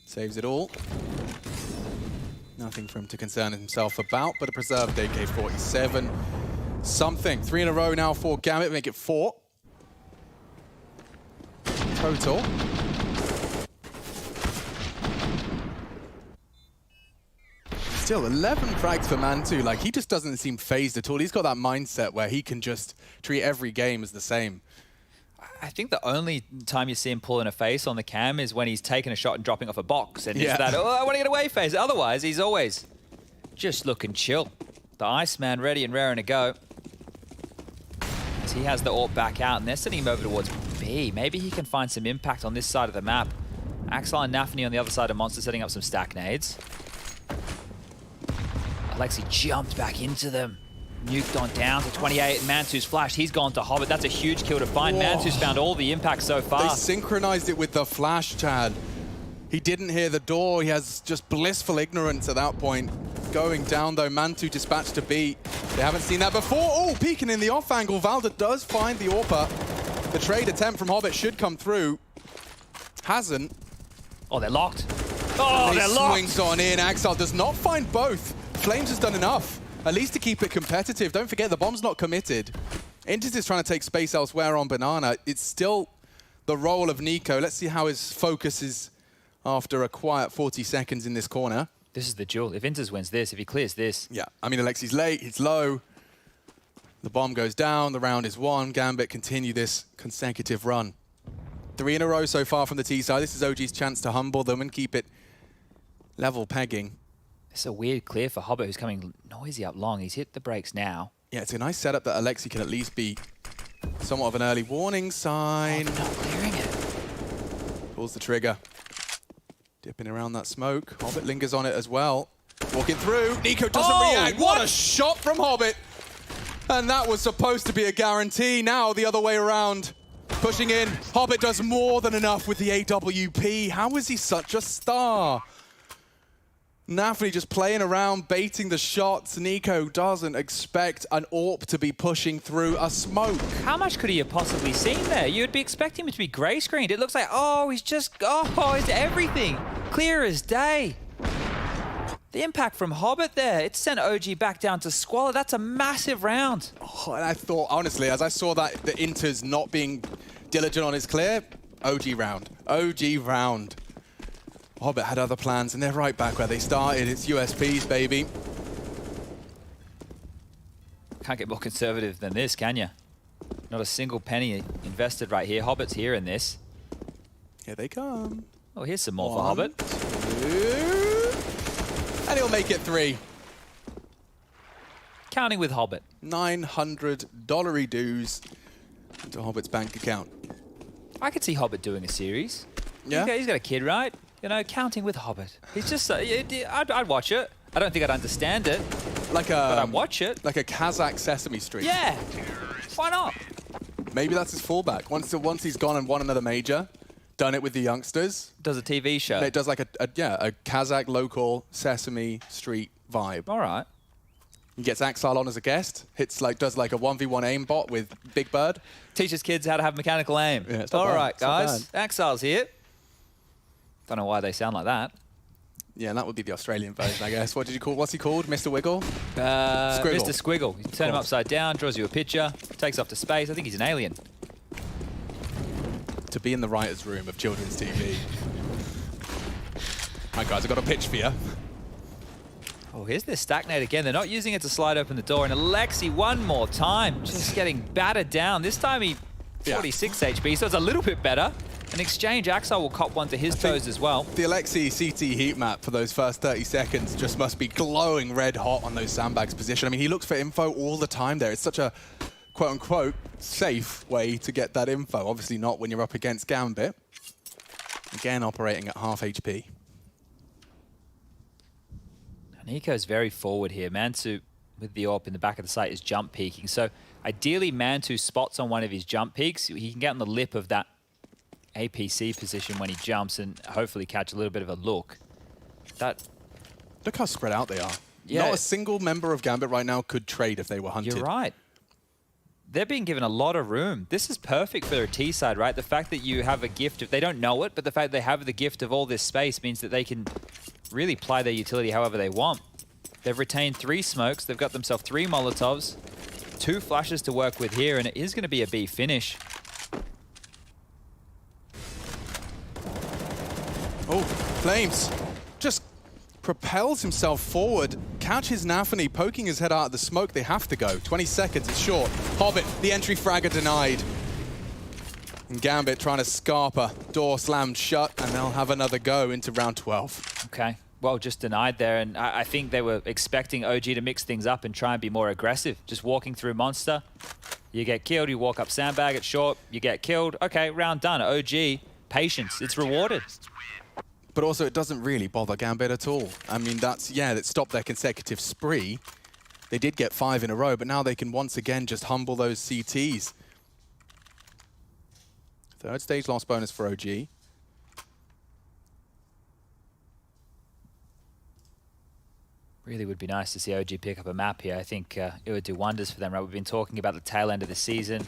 Saves it all. Nothing for him to concern himself about, but a preserved AK-47. Something. 3 in a row now for Gambit, make it 4. Total. Still, 11 frags for Mantu. Like, he just doesn't seem phased at all. He's got that mindset where he can just treat every game as the same. I think the only time you see him pulling a face on the cam is when he's taking a shot and dropping off a box. And it's that, oh, I want to get away face. Otherwise, he's always just looking chill. The Iceman ready and raring to go. As he has the AWP back out, and they're sending him over towards B. Maybe he can find some impact on this side of the map. Axel and Nafany on the other side of Monster setting up some stack nades. Alexi jumped back into them. Nuked on down to 28, and Mantu's flashed. He's gone to Hobbit. That's a huge kill to find. Whoa. Mantu's found all the impact so far. They synchronized it with the flash, Chad. He didn't hear the door. He has just blissful ignorance at that point. Going down, though, Mantu dispatched to B. They haven't seen that before. Oh, peeking in the off angle. Valda does find the AWPer. The trade attempt from Hobbit should come through. Hasn't. Oh, they're locked. Oh, they're locked. Swings on in. Axel does not find both. Flames has done enough. At least to keep it competitive. Don't forget, the bomb's not committed. Inters is trying to take space elsewhere on Banana. It's still the role of Nico. Let's see how his focus is after a quiet 40 seconds in this corner. This is the duel. If Inters wins this, if he clears this. Yeah, I mean, Alexi's late, he's low. The bomb goes down, the round is won. Gambit continue this consecutive run. 3 in a row so far from the T side. This is OG's chance to humble them and keep it level pegging. It's a weird clear for Hobbit, who's coming noisy up long. He's hit the brakes now. Yeah, it's a nice setup that Alexi can at least be somewhat of an early warning sign. Oh, not clearing it. Pulls the trigger. Dipping around that smoke. Hobbit lingers on it as well. Walking through. Nico doesn't react. What a shot from Hobbit. And that was supposed to be a guarantee. Now the other way around. Pushing in. Hobbit does more than enough with the AWP. How is he such a star? Nafany just playing around, baiting the shots. Nico doesn't expect an AWP to be pushing through a smoke. How much could he have possibly seen there? You'd be expecting him to be grey screened. It looks like, oh, he's just, oh, it's everything. Clear as day. The impact from Hobbit there, it sent OG back down to squalor. That's a massive round. Oh, and I thought, honestly, as I saw that the Inters not being diligent on his clear, OG round. OG round. Hobbit had other plans, and they're right back where they started. It's USPs, baby. Can't get more conservative than this, can you? Not a single penny invested right here. Hobbit's here in this. Here they come. Oh, here's some more for Hobbit. 2. And he'll make it 3. Counting with Hobbit. $900 dues into Hobbit's bank account. I could see Hobbit doing a series. Yeah? He's got a kid, right? You know, counting with Hobbit. He's just, I'd watch it. I don't think I'd understand it, but I'd watch it. Like a Kazakh Sesame Street. Yeah, why not? Maybe that's his fallback. Once he's gone and won another major, done it with the youngsters. Does a TV show. It does like a Kazakh local Sesame Street vibe. All right. He gets Axile on as a guest. Does like a 1v1 aimbot with Big Bird. Teaches kids how to have mechanical aim. Yeah, all right, guys. Axile's here. Don't know why they sound like that. Yeah, and that would be the Australian version, I guess. What did you call? What's he called? Mr. Wiggle? Squiggle. Mr. Squiggle. You turn him upside down, draws you a picture, takes off to space. I think he's an alien. To be in the writer's room of children's TV. Right, guys, I've got a pitch for you. Oh, here's their stacknate again. They're not using it to slide open the door. And Alexi, one more time, just getting battered down. This time he 46 HP, so it's a little bit better. An exchange, Axel will cop one to his toes as well. The Alexi CT heat map for those first 30 seconds just must be glowing red hot on those sandbags position. I mean, he looks for info all the time there. It's such a quote-unquote safe way to get that info. Obviously not when you're up against Gambit. Again, operating at half HP. Nico's very forward here. Mantu, with the AWP in the back of the site, is jump peeking. So ideally, Mantu spots on one of his jump peaks. He can get on the lip of that APC position when he jumps and hopefully catch a little bit of a look. Look how spread out they are. Yeah. Not a single member of Gambit right now could trade if they were hunted. You're right. They're being given a lot of room. This is perfect for their T side, right? The fact that you have a gift of, they don't know it, but the fact they have the gift of all this space means that they can really apply their utility however they want. They've retained 3 smokes. They've got themselves 3 Molotovs, 2 flashes to work with here, and it is going to be a B finish. Oh, Flames just propels himself forward, catches Nafany poking his head out of the smoke. They have to go. 20 seconds, it's short. Hobbit, the entry fragger denied. And Gambit trying to scarper. Door slammed shut, and they'll have another go into round 12. Okay, well, just denied there, and I think they were expecting OG to mix things up and try and be more aggressive. Just walking through Monster. You get killed, you walk up Sandbag, it's short, you get killed. Okay, round done. OG, patience, it's rewarded. But also, it doesn't really bother Gambit at all. I mean, that stopped their consecutive spree. They did get 5 in a row, but now they can once again just humble those CTs. 3rd stage loss bonus for OG. Really would be nice to see OG pick up a map here. I think it would do wonders for them, right? We've been talking about the tail end of the season.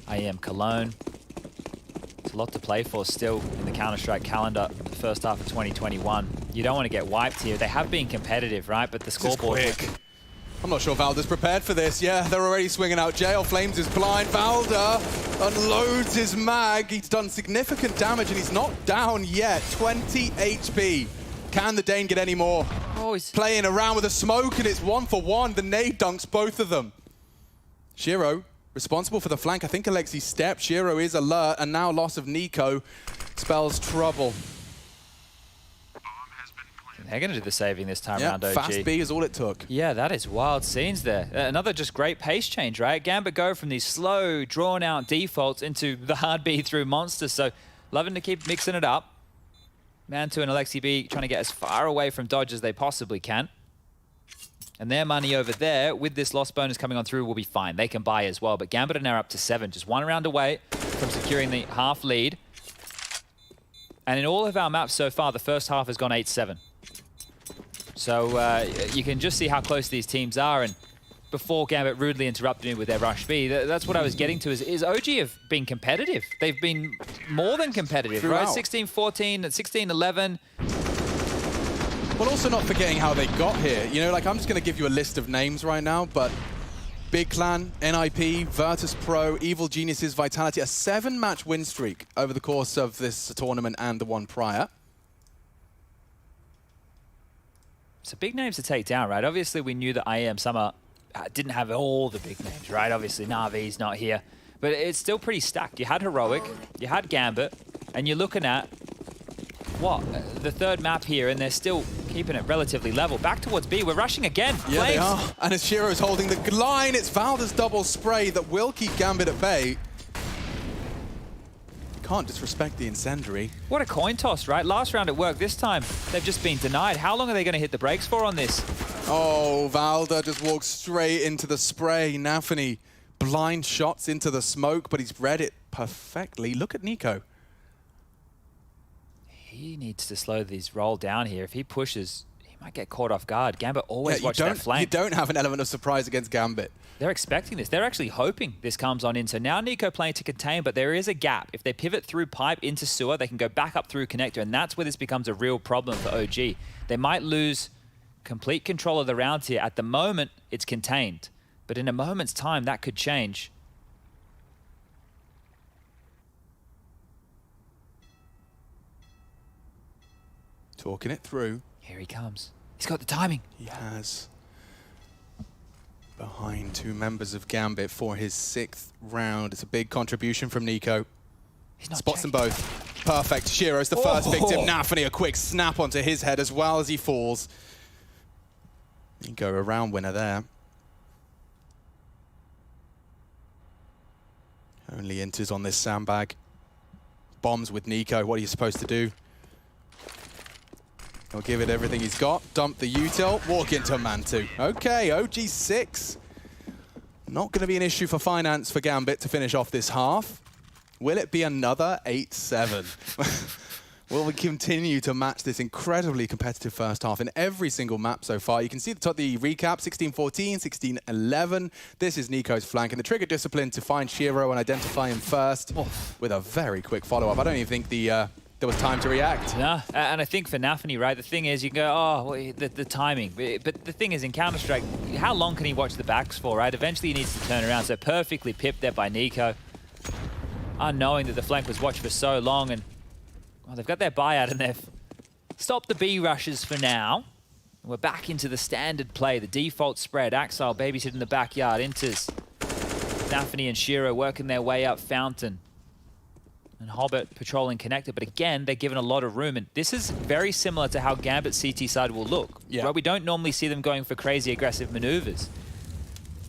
IEM Cologne. It's a lot to play for still in the Counter-Strike calendar for the first half of 2021. You don't want to get wiped here. They have been competitive, right? But the scoreboard... quick. I'm not sure Valda's prepared for this. Yeah, they're already swinging out jail. Flames is blind. Valda unloads his mag. He's done significant damage and he's not down yet. 20 HP. Can the Dane get any more? Oh, he's playing around with a smoke and it's 1-for-1. The nade dunks both of them. Shiro responsible for the flank. I think Alexi stepped. Shiro is alert, and now loss of Nico spells trouble. They're going to do the saving this time round, OG. Fast B is all it took. Yeah, that is wild scenes there. Another just great pace change, right? Gambit go from these slow, drawn-out defaults into the hard B through monsters, so loving to keep mixing it up. Mantu and Alexi B trying to get as far away from dodge as they possibly can. And their money over there, with this loss bonus coming on through, will be fine. They can buy as well, but Gambit are now up to 7, just 1 round away from securing the half lead. And in all of our maps so far, the first half has gone 8-7. So you can just see how close these teams are, and before Gambit rudely interrupted me with their rush B, that's what I was getting to, is OG have been competitive. They've been more than competitive, right? 16-14, 16-11. Well, also not forgetting how they got here. You know, like, I'm just going to give you a list of names right now, but Big Clan, NIP, Virtus Pro, Evil Geniuses, Vitality, a 7-match win streak over the course of this tournament and the one prior. So big names to take down, right? Obviously, we knew that IEM Summer didn't have all the big names, right? Obviously, Navi's not here. But it's still pretty stacked. You had Heroic, you had Gambit, and you're looking at, what, the third map here, and they're still keeping it relatively level. Back towards B, we're rushing again. Yeah, Flames. they are. And as Shiro's holding the line, it's Valda's double spray that will keep Gambit at bay. Can't disrespect the incendiary. What a coin toss, right? Last round it worked. This time, they've just been denied. How long are they going to hit the brakes for on this? Oh, Valda just walks straight into the spray. Nafany blind shots into the smoke, but he's read it perfectly. Look at Nico. He needs to slow these roll down here. If he pushes, he might get caught off guard. Gambit always watch that flank. You don't have an element of surprise against Gambit. They're expecting this. They're actually hoping this comes on in. So now Nico playing to contain, but there is a gap. If they pivot through pipe into sewer, they can go back up through connector, and that's where this becomes a real problem for OG. They might lose complete control of the rounds here. At the moment, it's contained. But in a moment's time, that could change. Talking it through. Here he comes. He's got the timing. He has. Behind 2 members of Gambit for his 6th round. It's a big contribution from Nico. Spots them both. Perfect. Shiro's the first victim. Nafany, a quick snap onto his head as well as he falls. Nico, a round winner there. Only enters on this sandbag. Bombs with Nico. What are you supposed to do? He'll give it everything he's got. Dump the util. Walk into Mantu. Okay, OG6. Not going to be an issue for finance for Gambit to finish off this half. Will it be another 8-7? Will we continue to match this incredibly competitive first half in every single map so far? You can see the recap, 16-14, 16-11. This is Nico's flank, and the trigger discipline to find Shiro and identify him first with a very quick follow-up. I don't even think there was time to react. No, and I think for Nafany, right, the thing is you go, oh, well, the timing. But the thing is, in Counter-Strike, how long can he watch the backs for, right? Eventually he needs to turn around. So perfectly pipped there by Nico. Unknowing that the flank was watched for so long, and well, they've got their buyout and they've stopped the B rushes for now. We're back into the standard play, the default spread. Axile babysit in the backyard, enters. Nafany and Shiro working their way up Fountain. And Hobbit patrolling connector, but again, they're given a lot of room. And this is very similar to how Gambit CT side will look. Yeah. Right? We don't normally see them going for crazy aggressive maneuvers.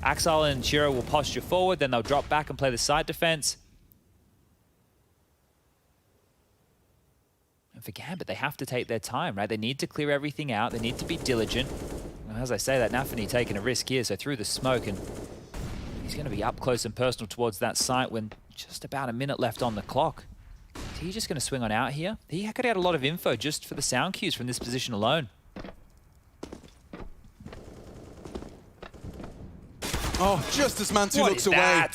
Axile and Shiro will posture forward, then they'll drop back and play the side defense. And for Gambit, they have to take their time, right? They need to clear everything out. They need to be diligent. And as I say that, Nafany taking a risk here, so through the smoke, and he's going to be up close and personal towards that site when just about a minute left on the clock. Is he just going to swing on out here? He could get a lot of info just for the sound cues from this position alone. Oh, just as Mantu looks away.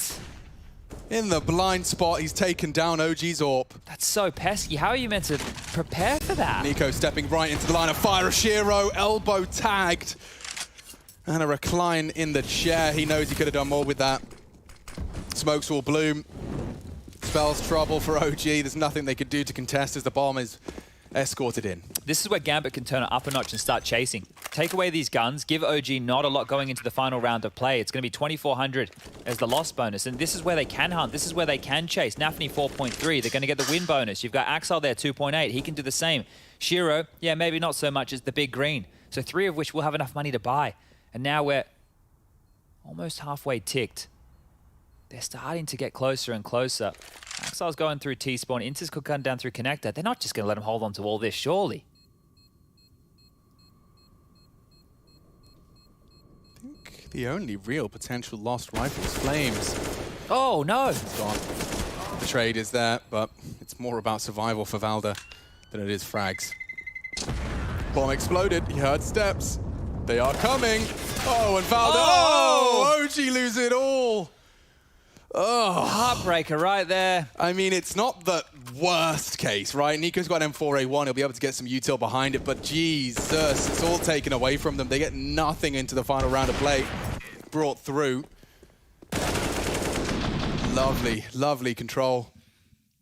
In the blind spot, he's taken down OG's AWP. That's so pesky. How are you meant to prepare for that? Nico stepping right into the line of fire. Shiro, elbow tagged. And a recline in the chair. He knows he could have done more with that. Smokes will bloom. spells trouble for OG. There's nothing they could do to contest as the bomb is escorted in. This is where Gambit can turn it up a notch and start chasing. Take away these guns, give OG not a lot going into the final round of play. It's going to be 2,400 as the loss bonus, and this is where they can hunt. This is where they can chase. Nafni 4.3, they're going to get the win bonus. You've got Axel there 2.8, he can do the same. Shiro, yeah, maybe not so much as the big green. So 3 of which will have enough money to buy. And now we're almost halfway ticked. They're starting to get closer and closer. Axel's going through T-spawn. Inters could come down through connector. They're not just going to let him hold on to all this, surely. I think the only real potential lost rifle is Flames. Oh, no. It's gone. The trade is there, but it's more about survival for Valda than it is frags. Bomb exploded. He heard steps. They are coming. Oh, and Valda. Oh! OG lose it all. Oh, heartbreaker right there. I mean, it's not the worst case, right? Nico's got M4A1. He'll be able to get some util behind it, but Jesus, it's all taken away from them. They get nothing into the final round of play. Brought through. Lovely, lovely control.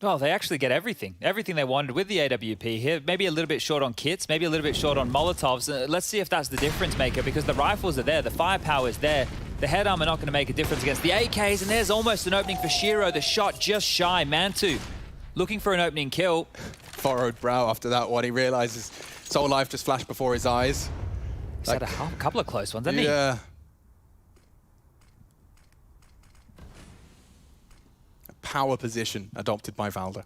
Well, they actually get everything. Everything they wanted with the AWP here. Maybe a little bit short on kits, maybe a little bit short on Molotovs. Let's see if that's the difference maker, because the rifles are there, the firepower is there. The head armor not going to make a difference against the AKs, and there's almost an opening for Shiro. The shot just shy. Mantu looking for an opening kill. Furrowed brow after that one. He realizes Soul Life just flashed before his eyes. He's had a couple of close ones, hasn't he? Yeah. A power position adopted by Valda.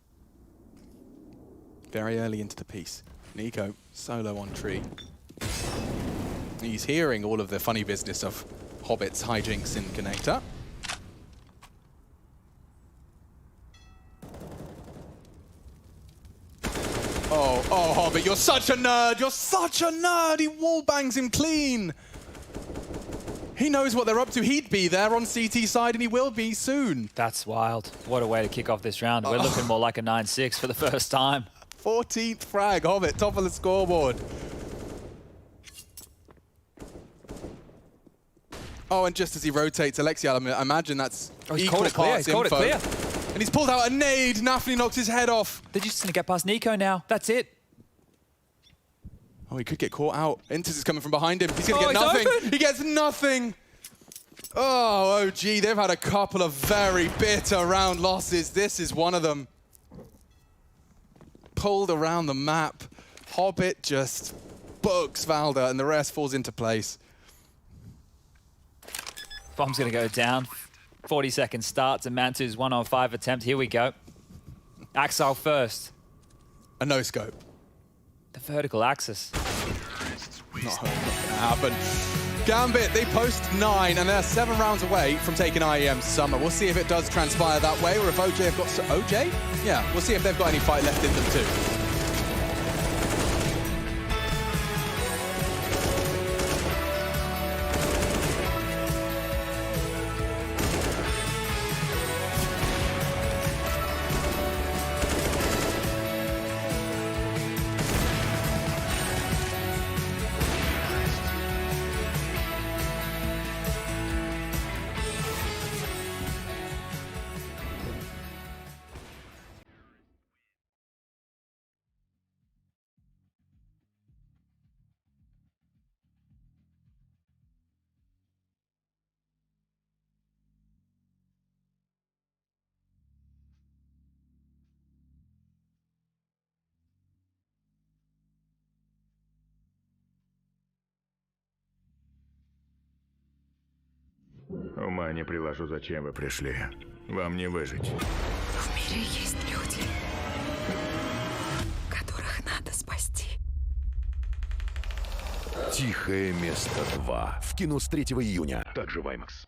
Very early into the piece. Nico solo on tree. He's hearing all of the funny business of Hobbit's hijinks in connector. Oh, Hobbit, you're such a nerd! You're such a nerd! He wall bangs him clean! He knows what they're up to. He'd be there on CT side, and he will be soon. That's wild. What a way to kick off this round. We're looking more like a 9-6 for the first time. 14th frag, Hobbit, top of the scoreboard. Oh, and just as he rotates, Alexial, I imagine that's he's equal called it clear. parts He's called it info. clear. And he's pulled out a nade. Nafni knocks his head off. They're just going to get past Nico now. That's it. Oh, he could get caught out. Intis is coming from behind him. He's going to get he's nothing. open. He gets nothing. Oh, OG, they've had a couple of very bitter round losses. This is one of them. Pulled around the map. Hobbit just books Valda, and the rest falls into place. Bomb's going to go down. 40-second starts, and Mantu's 1-on-5 attempt. Here we go. Axel first. A no-scope. The vertical axis. Not going to happen. Gambit, they post 9, and they're 7 rounds away from taking IEM Summer. We'll see if it does transpire that way, or if OJ have got... OJ? Yeah, we'll see if they've got any fight left in them too. Ума не приложу, зачем вы пришли. Вам не выжить. В мире есть люди, которых надо спасти. Тихое место 2. В кино с 3 июня. Также в IMAX.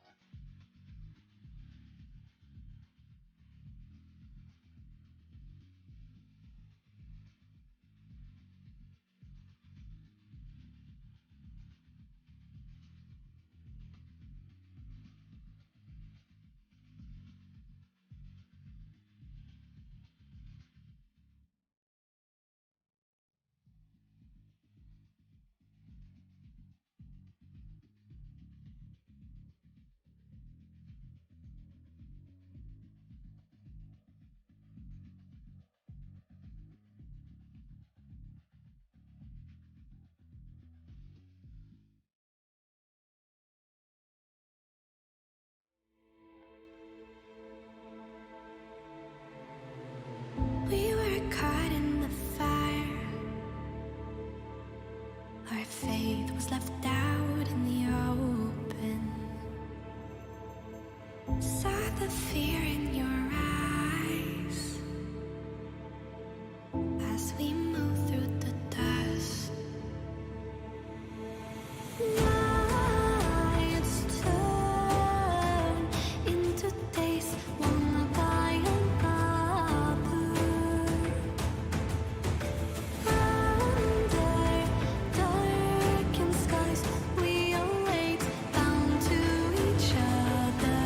faith was left out in the open. Saw the fear in your eyes as we move through the dust. Nights turn into days, one by another. Under darkened skies, we await, bound to each other.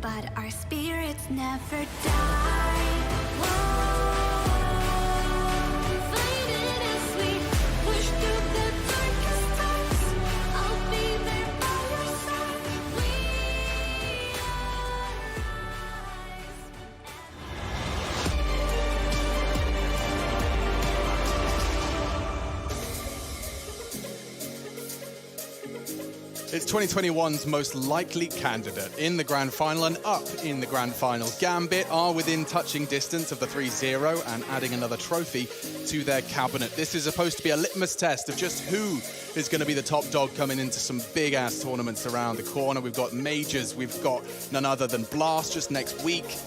But our spirits never die. Fighting as we push through the darkest times. I'll be there by your side. We It's 2021's most likely candidate in the grand final and up in the grand final. Gambit are within touching distance of the 3-0 and adding another trophy to their cabinet. This is supposed to be a litmus test of just who is going to be the top dog coming into some big-ass tournaments around the corner. We've got majors, we've got none other than Blast just next week.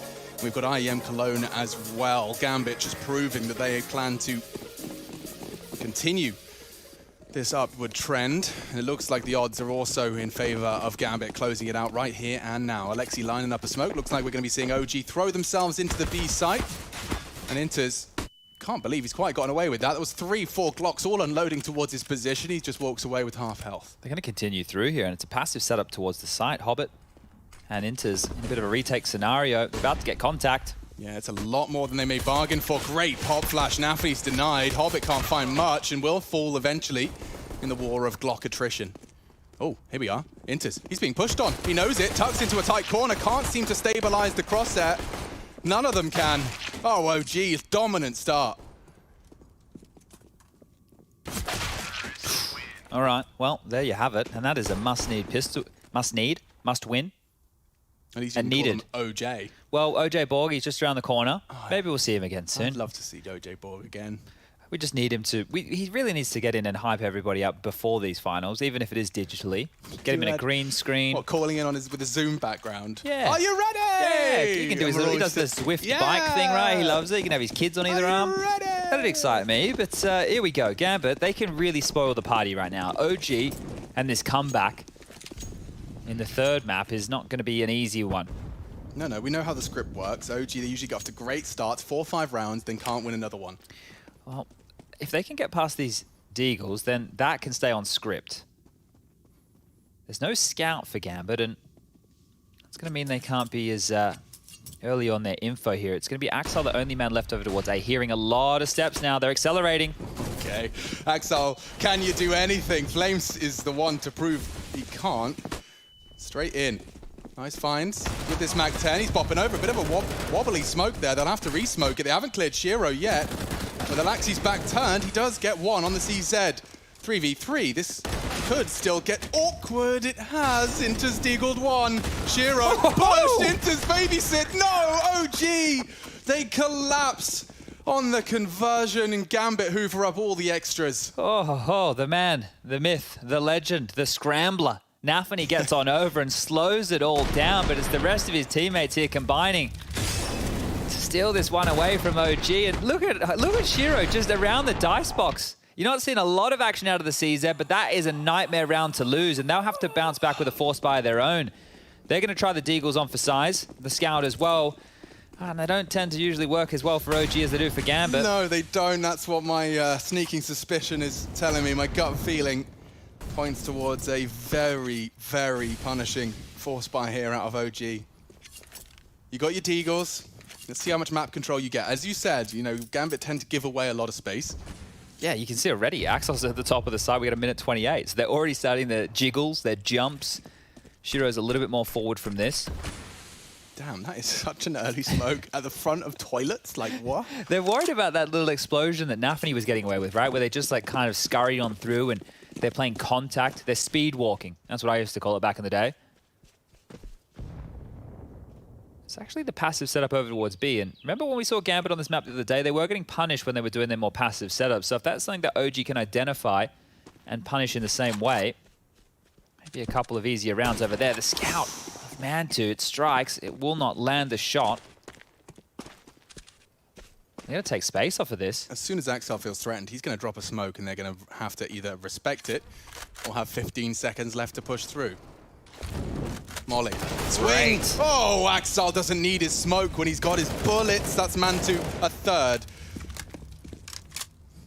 We've got IEM Cologne as well. Gambit just proving that they plan to continue this upward trend. And it looks like the odds are also in favor of Gambit closing it out right here and now. Alexi lining up a smoke. Looks like we're going to be seeing OG throw themselves into the B site. And Inters, can't believe he's quite gotten away with that. That was 3-4 Glocks all unloading towards his position. He just walks away with half health. They're going to continue through here, and it's a passive setup towards the site. Hobbit and Inters in a bit of a retake scenario. About to get contact. Yeah, it's a lot more than they may bargain for. Great pop flash. Nafi's denied. Hobbit can't find much and will fall eventually in the war of Glock attrition. Oh, here we are. Inters. He's being pushed on. He knows it. Tucks into a tight corner. Can't seem to stabilize the crosshair. None of them can. Oh, OG. Dominant start. All right. Well, there you have it. And that is a must-need pistol. Must-win. At least and needed. OJ. Well, OJ Borg, he's just around the corner. Oh, maybe we'll see him again soon. I'd love to see OJ Borg again. We just need him to... he really needs to get in and hype everybody up before these finals, even if it is digitally. Get him in a green screen. What, calling in on with a Zoom background? Yeah. Are you ready? Yeah, he can do his little... He does the Swift bike thing, right? He loves it. He can have his kids on either arm. Ready? That'd excite me, but here we go. Gambit, they can really spoil the party right now. OG and this comeback in the third map is not going to be an easy one. No, we know how the script works. OG, they usually get off to great starts, 4 or 5 rounds, then can't win another one. Well, if they can get past these Deagles, then that can stay on script. There's no scout for Gambit, and it's going to mean they can't be as early on their info here. It's going to be Axel, the only man left over towards A, hearing a lot of steps now. They're accelerating. Okay, Axel, can you do anything? Flames is the one to prove he can't. Straight in. Nice finds with this Mac 10. He's popping over. A bit of a wobbly smoke there. They'll have to re-smoke it. They haven't cleared Shiro yet. With Alexi's back turned, he does get one on the CZ. 3v3. This could still get awkward. It has. Inter's deagled one. Shiro pushed. Inter's babysit. No! OG! They collapse on the conversion, and Gambit hoover up all the extras. Oh, the man, the myth, the legend, the scrambler. Nafany gets on over and slows it all down, but it's the rest of his teammates here combining to steal this one away from OG. And look at Shiro just around the dice box. You're not seeing a lot of action out of the CZ, but that is a nightmare round to lose, and they'll have to bounce back with a force buy of their own. They're going to try the Deagles on for size, the Scout as well, and they don't tend to usually work as well for OG as they do for Gambit. No, they don't. That's what my sneaking suspicion is telling me. My gut feeling points towards a very, very punishing force buy here out of OG. You got your Deagles. Let's see how much map control you get. As you said, you know, Gambit tend to give away a lot of space. Yeah, you can see already, Axel's at the top of the side. We got a minute 28. So they're already starting their jiggles, their jumps. Shiro's a little bit more forward from this. Damn, that is such an early smoke at the front of toilets. Like, what? They're worried about that little explosion that Nafany was getting away with, right? Where they just like kind of scurry on through and they're playing contact. They're speed walking. That's what I used to call it back in the day. It's actually the passive setup over towards B. And remember when we saw Gambit on this map the other day, they were getting punished when they were doing their more passive setups. So if that's something that OG can identify and punish in the same way, maybe a couple of easier rounds over there. The scout of Mantu, it strikes. It will not land the shot. They're going to take space off of this. As soon as Axel feels threatened, he's going to drop a smoke, and they're going to have to either respect it or have 15 seconds left to push through. Molly. Swing! Oh, Axel doesn't need his smoke when he's got his bullets. That's Mantu a third.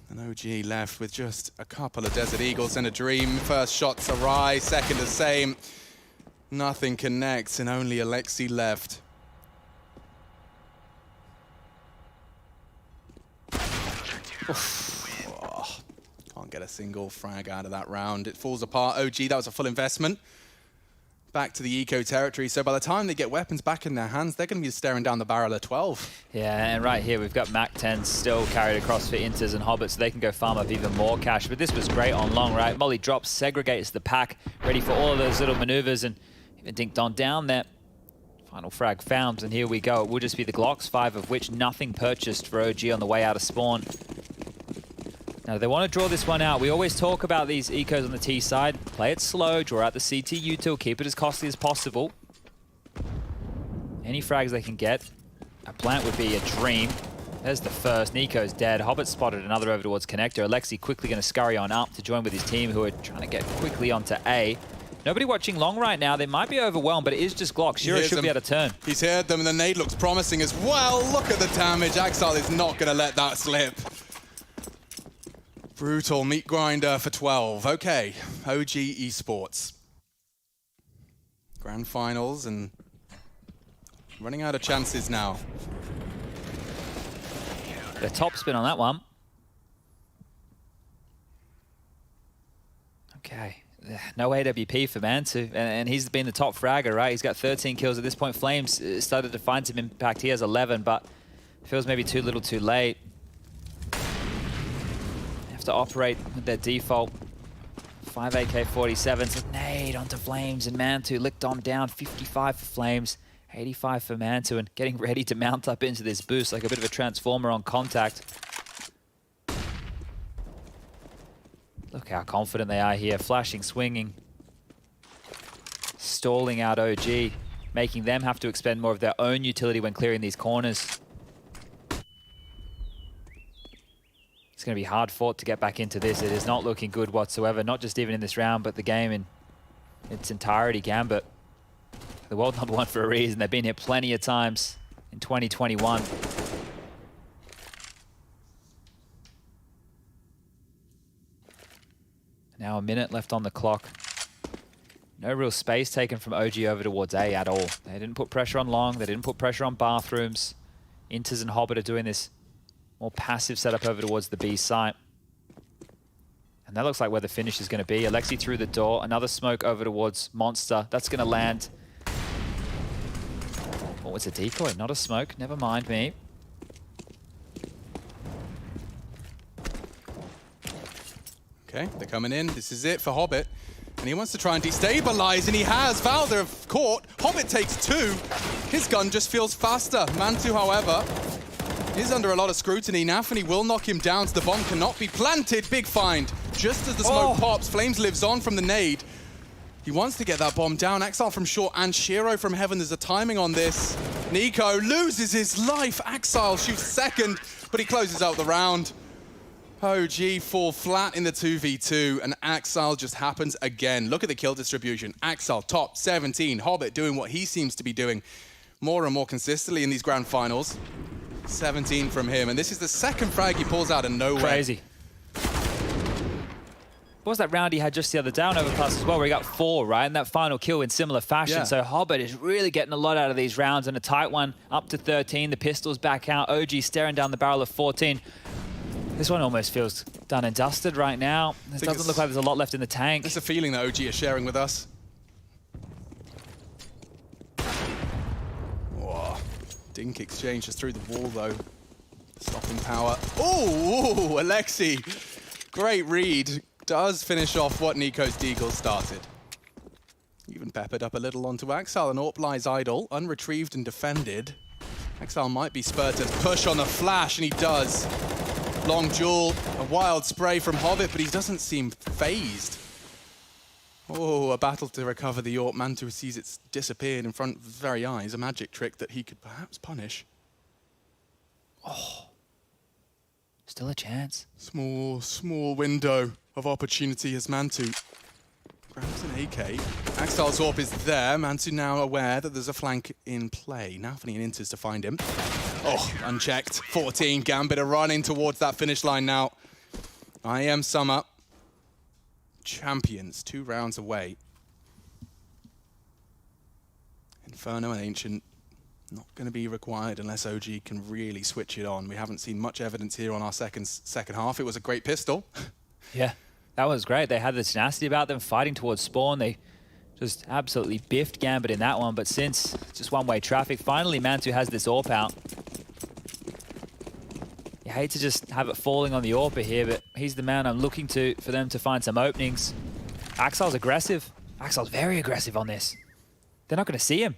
And OG left with just a couple of Desert Eagles and a dream. First shot's awry, second the same. Nothing connects, and only Alexi left. Oh, can't get a single frag out of that round. It falls apart. OG, that was a full investment. Back to the eco territory. So by the time they get weapons back in their hands, they're going to be staring down the barrel of 12. Yeah, and right here we've got Mac 10 still carried across for Inters and Hobbit, so they can go farm up even more cash. But this was great on long, right? Molly drops, segregates the pack, ready for all of those little maneuvers, and even dinked on down there. Final frag found, and here we go. It will just be the Glocks, 5 of which nothing purchased for OG on the way out of spawn. Now, they want to draw this one out. We always talk about these ecos on the T side. Play it slow, draw out the CT util, keep it as costly as possible. Any frags they can get. A plant would be a dream. There's the first. Nico's dead. Hobbit spotted another over towards connector. Alexi quickly going to scurry on up to join with his team, who are trying to get quickly onto A. Nobody watching long right now. They might be overwhelmed, but it is just Glock. Shiro should be able to turn. He's heard them, and the nade looks promising as well. Look at the damage. Axel is not going to let that slip. Brutal meat grinder for 12. Okay, OG Esports. Grand finals and running out of chances now. The top spin on that one. Okay. No AWP for Mantu, and he's been the top fragger, right? He's got 13 kills at this point. Flames started to find some impact. He has 11, but feels maybe too little too late. To operate with their default 5 AK-47s. Nade onto Flames, and Mantu licked on down. 55 for Flames, 85 for Mantu, and getting ready to mount up into this boost like a bit of a transformer on contact. Look how confident they are here. Flashing, swinging, stalling out OG, making them have to expend more of their own utility when clearing these corners. It's going to be hard fought to get back into this. It is not looking good whatsoever, not just even in this round, but the game in its entirety. Gambit, the world #1 for a reason. They've been here plenty of times in 2021. Now a minute left on the clock. No real space taken from OG over towards A at all. They didn't put pressure on long. They didn't put pressure on bathrooms. Inters and Hobbit are doing this more passive setup over towards the B site. And that looks like where the finish is going to be. Alexi through the door. Another smoke over towards Monster. That's going to land. Oh, it's a decoy, not a smoke. Never mind me. Okay, they're coming in. This is it for Hobbit. And he wants to try and destabilize, and he has. Valder caught. Hobbit takes 2. His gun just feels faster. Mantu, however, is under a lot of scrutiny. Nafany will knock him down, so the bomb cannot be planted. Big find. Just as the smoke pops, Flames lives on from the nade. He wants to get that bomb down. Axel from short and Shiro from heaven. There's a timing on this. Nico loses his life. Axel shoots second, but he closes out the round. OG fall flat in the 2v2, and Axel just happens again. Look at the kill distribution. Axel top 17. Hobbit doing what he seems to be doing more and more consistently in these grand finals. 17 from him, and this is the second frag he pulls out of nowhere. Crazy. What was that round he had just the other day on Overpass as well, where he got 4, right? And that final kill in similar fashion. Yeah. So Hobbit is really getting a lot out of these rounds, and a tight one up to 13. The pistol's back out. OG staring down the barrel of 14. This one almost feels done and dusted right now. It doesn't look like there's a lot left in the tank. It's a feeling that OG is sharing with us. Whoa. Dink exchange just through the wall, though. Stopping power. Oh, Alexi. Great read. Does finish off what Nico's Deagle started. Even peppered up a little onto Axel, and Orp lies idle, unretrieved and defended. Axel might be spurred to push on the flash, and he does. Long duel, a wild spray from Hobbit, but he doesn't seem phased. Oh, a battle to recover the Orp. Mantu sees it's disappeared in front of his very eyes. A magic trick that he could perhaps punish. Oh, still a chance. Small window of opportunity as Mantu grabs an AK. Axel's Orp is there. Mantu now aware that there's a flank in play. Nafany and Inters to find him. Oh, unchecked. 14. Gambit are running towards that finish line now. IEM Summer. Champions, 2 rounds away. Inferno and Ancient not going to be required unless OG can really switch it on. We haven't seen much evidence here on our second half. It was a great pistol. Yeah, that was great. They had the tenacity about them fighting towards spawn. They just absolutely biffed Gambit in that one. But since it's just one-way traffic, finally Mantu has this AWP out. You hate to just have it falling on the AWPer here, but he's the man I'm looking to for them to find some openings. Axel's aggressive. Axel's very aggressive on this. They're not going to see him.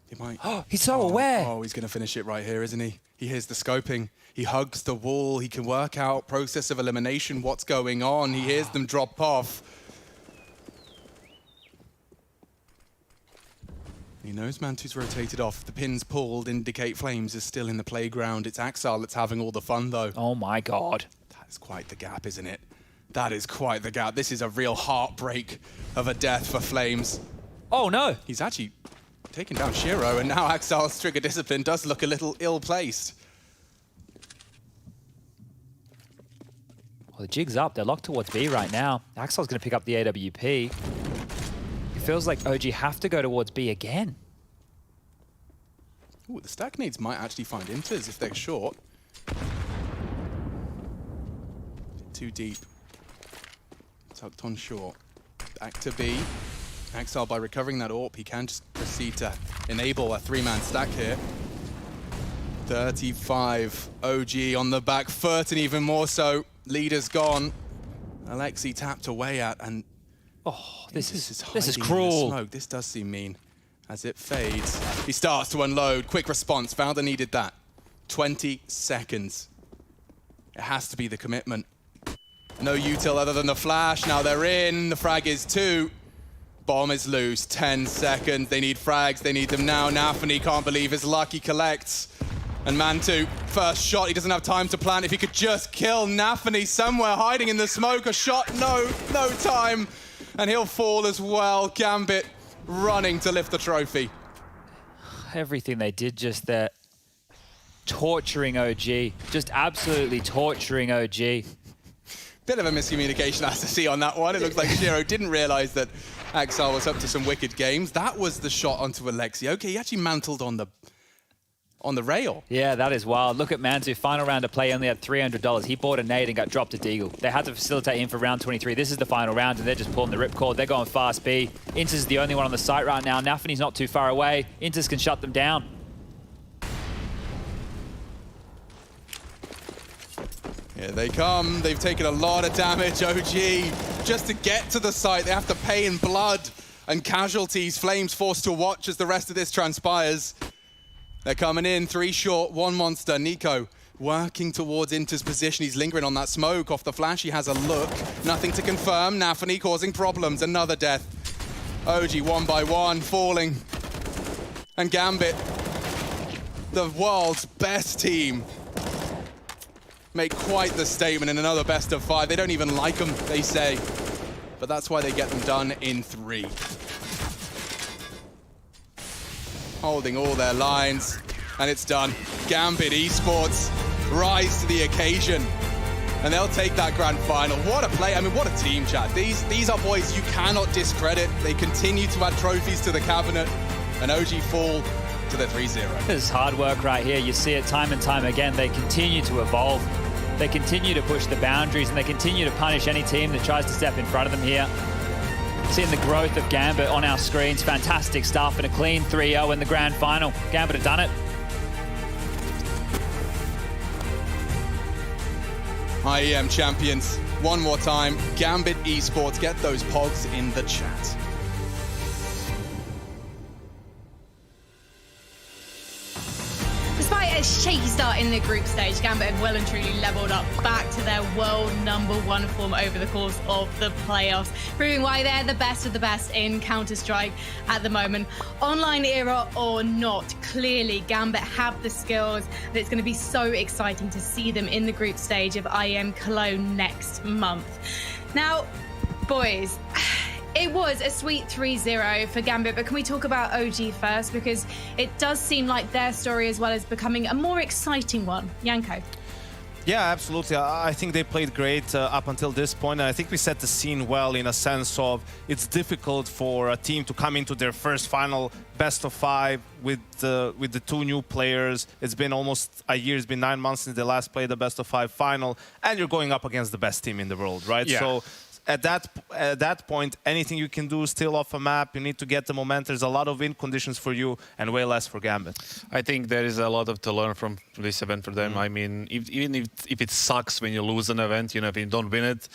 He might. Oh, he's so aware. Oh, he's going to finish it right here, isn't he? He hears the scoping. He hugs the wall. He can work out process of elimination, what's going on. He hears them drop off. He knows Mantu's rotated off. The pins pulled indicate Flames is still in the playground. It's Axel that's having all the fun, though. Oh, my God. That is quite the gap, isn't it? That is quite the gap. This is a real heartbreak of a death for Flames. Oh, no. He's actually taken down Shiro, and now Axel's trigger discipline does look a little ill-placed. Well, the jig's up. They're locked towards B right now. Axel's going to pick up the AWP. It feels like OG have to go towards B again. Ooh, the stack nades might actually find Inters if they're short. Too deep. Tucked on short. Back to B. Axel, by recovering that AWP, he can just proceed to enable a 3-man stack here. 35. OG on the back foot, and even more so, leader's gone. Alexi tapped away at, and oh, this is hiding in the cruel. smoke. This does seem mean. As it fades, he starts to unload. Quick response. Valda needed that. 20 seconds. It has to be the commitment. No util other than the flash. Now they're in. The frag is 2. Bomb is loose. 10 seconds. They need frags. They need them now. Nafany can't believe his luck. He collects. And Mantu, first shot. He doesn't have time to plan. If he could just kill Nafany somewhere hiding in the smoke. A shot. No time. And he'll fall as well. Gambit running to lift the trophy. Everything they did just there. Torturing OG. Just absolutely torturing OG. Bit of a miscommunication I have to see on that one. It looks like Shiro didn't realize that Axel was up to some wicked games. That was the shot onto Alexi. Okay, he actually mantled on the rail. Yeah, that is wild. Look at Mantu. Final round of play, only had $300. He bought a nade and got dropped to Deagle. They had to facilitate him for round 23. This is the final round, and they're just pulling the ripcord. They're going fast B. Inters is the only one on the site right now. Nafany's not too far away. Inters can shut them down. Here they come. They've taken a lot of damage, OG. Just to get to the site, they have to pay in blood and casualties. Flames forced to watch as the rest of this transpires. They're coming in, 3 short, 1 monster. Nico working towards Inter's position. He's lingering on that smoke. Off the flash, he has a look. Nothing to confirm. Nafany causing problems. Another death. OG 1 by 1, falling. And Gambit, the world's best team, make quite the statement in another best of 5. They don't even like them, they say. But that's why they get them done in 3. Holding all their lines, and it's done. Gambit Esports rise to the occasion, and they'll take that grand final. What a play, I mean, what a team, chat. These are boys you cannot discredit. They continue to add trophies to the cabinet, and OG fall to the 3-0. This is hard work right here. You see it time and time again. They continue to evolve. They continue to push the boundaries, and they continue to punish any team that tries to step in front of them here. Seeing the growth of Gambit on our screens. Fantastic stuff, and a clean 3-0 in the grand final. Gambit have done it. IEM champions. One more time, Gambit Esports. Get those pogs in the chat. start in the group stage, Gambit have well and truly leveled up back to their world #1 form over the course of the playoffs, proving why they're the best of the best in Counter-Strike at the moment. Online era or not, clearly Gambit have the skills, and it's going to be so exciting to see them in the group stage of IEM Cologne next month. Now, boys, it was a sweet 3-0 for Gambit, but can we talk about OG first? Because it does seem like their story as well is becoming a more exciting one. Yanko. Yeah, absolutely. I think they played great up until this point, and I think we set the scene well in a sense of it's difficult for a team to come into their first final best of 5 with the 2 new players. It's been almost a year, it's been 9 months since they last played the best of 5 final, and you're going up against the best team in the world, right? Yeah. So at that point, anything you can do still off a map, you need to get the momentum. There's a lot of win conditions for you and way less for Gambit. I think there is a lot to learn from this event for them. I mean, even if it sucks when you lose an event, you know, if you don't win it,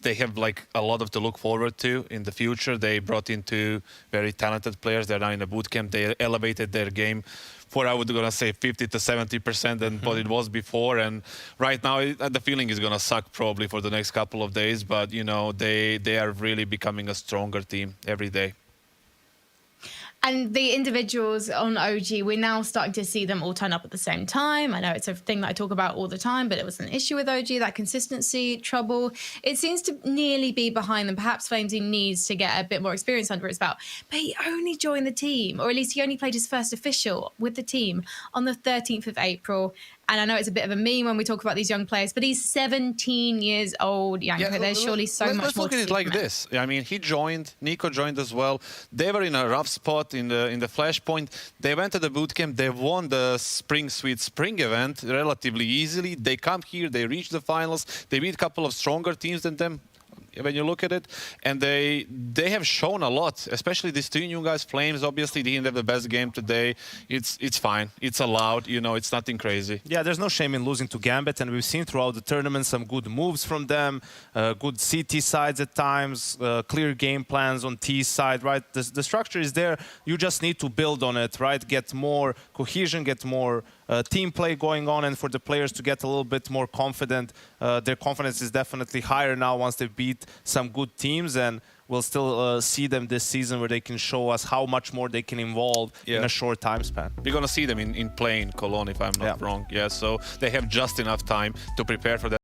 they have like a lot to look forward to in the future. They brought in 2 very talented players. They're now in a boot camp. They elevated their game for, I would gonna say, 50 to 70% than what it was before. And right now, the feeling is gonna suck probably for the next couple of days. But you know, they are really becoming a stronger team every day. And the individuals on OG, we're now starting to see them all turn up at the same time. I know it's a thing that I talk about all the time, but it was an issue with OG, that consistency, trouble. It seems to nearly be behind them. Perhaps Flamesy needs to get a bit more experience under his belt. But he only joined the team, or at least he only played his first official with the team on the 13th of April. And I know it's a bit of a meme when we talk about these young players, but he's 17 years old, Yanko. Yeah, There's surely so much more let's look to at see it like from him. this. I mean, he joined, Nico joined as well. They were in a rough spot in the Flashpoint. They went to the bootcamp. They won the Spring Sweet Spring event relatively easily. They come here. They reach the finals. They beat a couple of stronger teams than them when you look at it, and they have shown a lot, especially these 2 new guys. Flames obviously didn't have the best game today. It's fine, it's allowed, you know, it's nothing crazy. Yeah, there's no shame in losing to Gambit, and we've seen throughout the tournament some good moves from them, good CT sides at times, clear game plans on T side, right? The structure is there, you just need to build on it, right? Get more cohesion, get more team play going on, and for the players to get a little bit more confident. Their confidence is definitely higher now once they beat some good teams, and we'll still see them this season where they can show us how much more they can evolve in a short time span. We're going to see them in play in Cologne, if I'm not wrong. Yeah, so they have just enough time to prepare for that.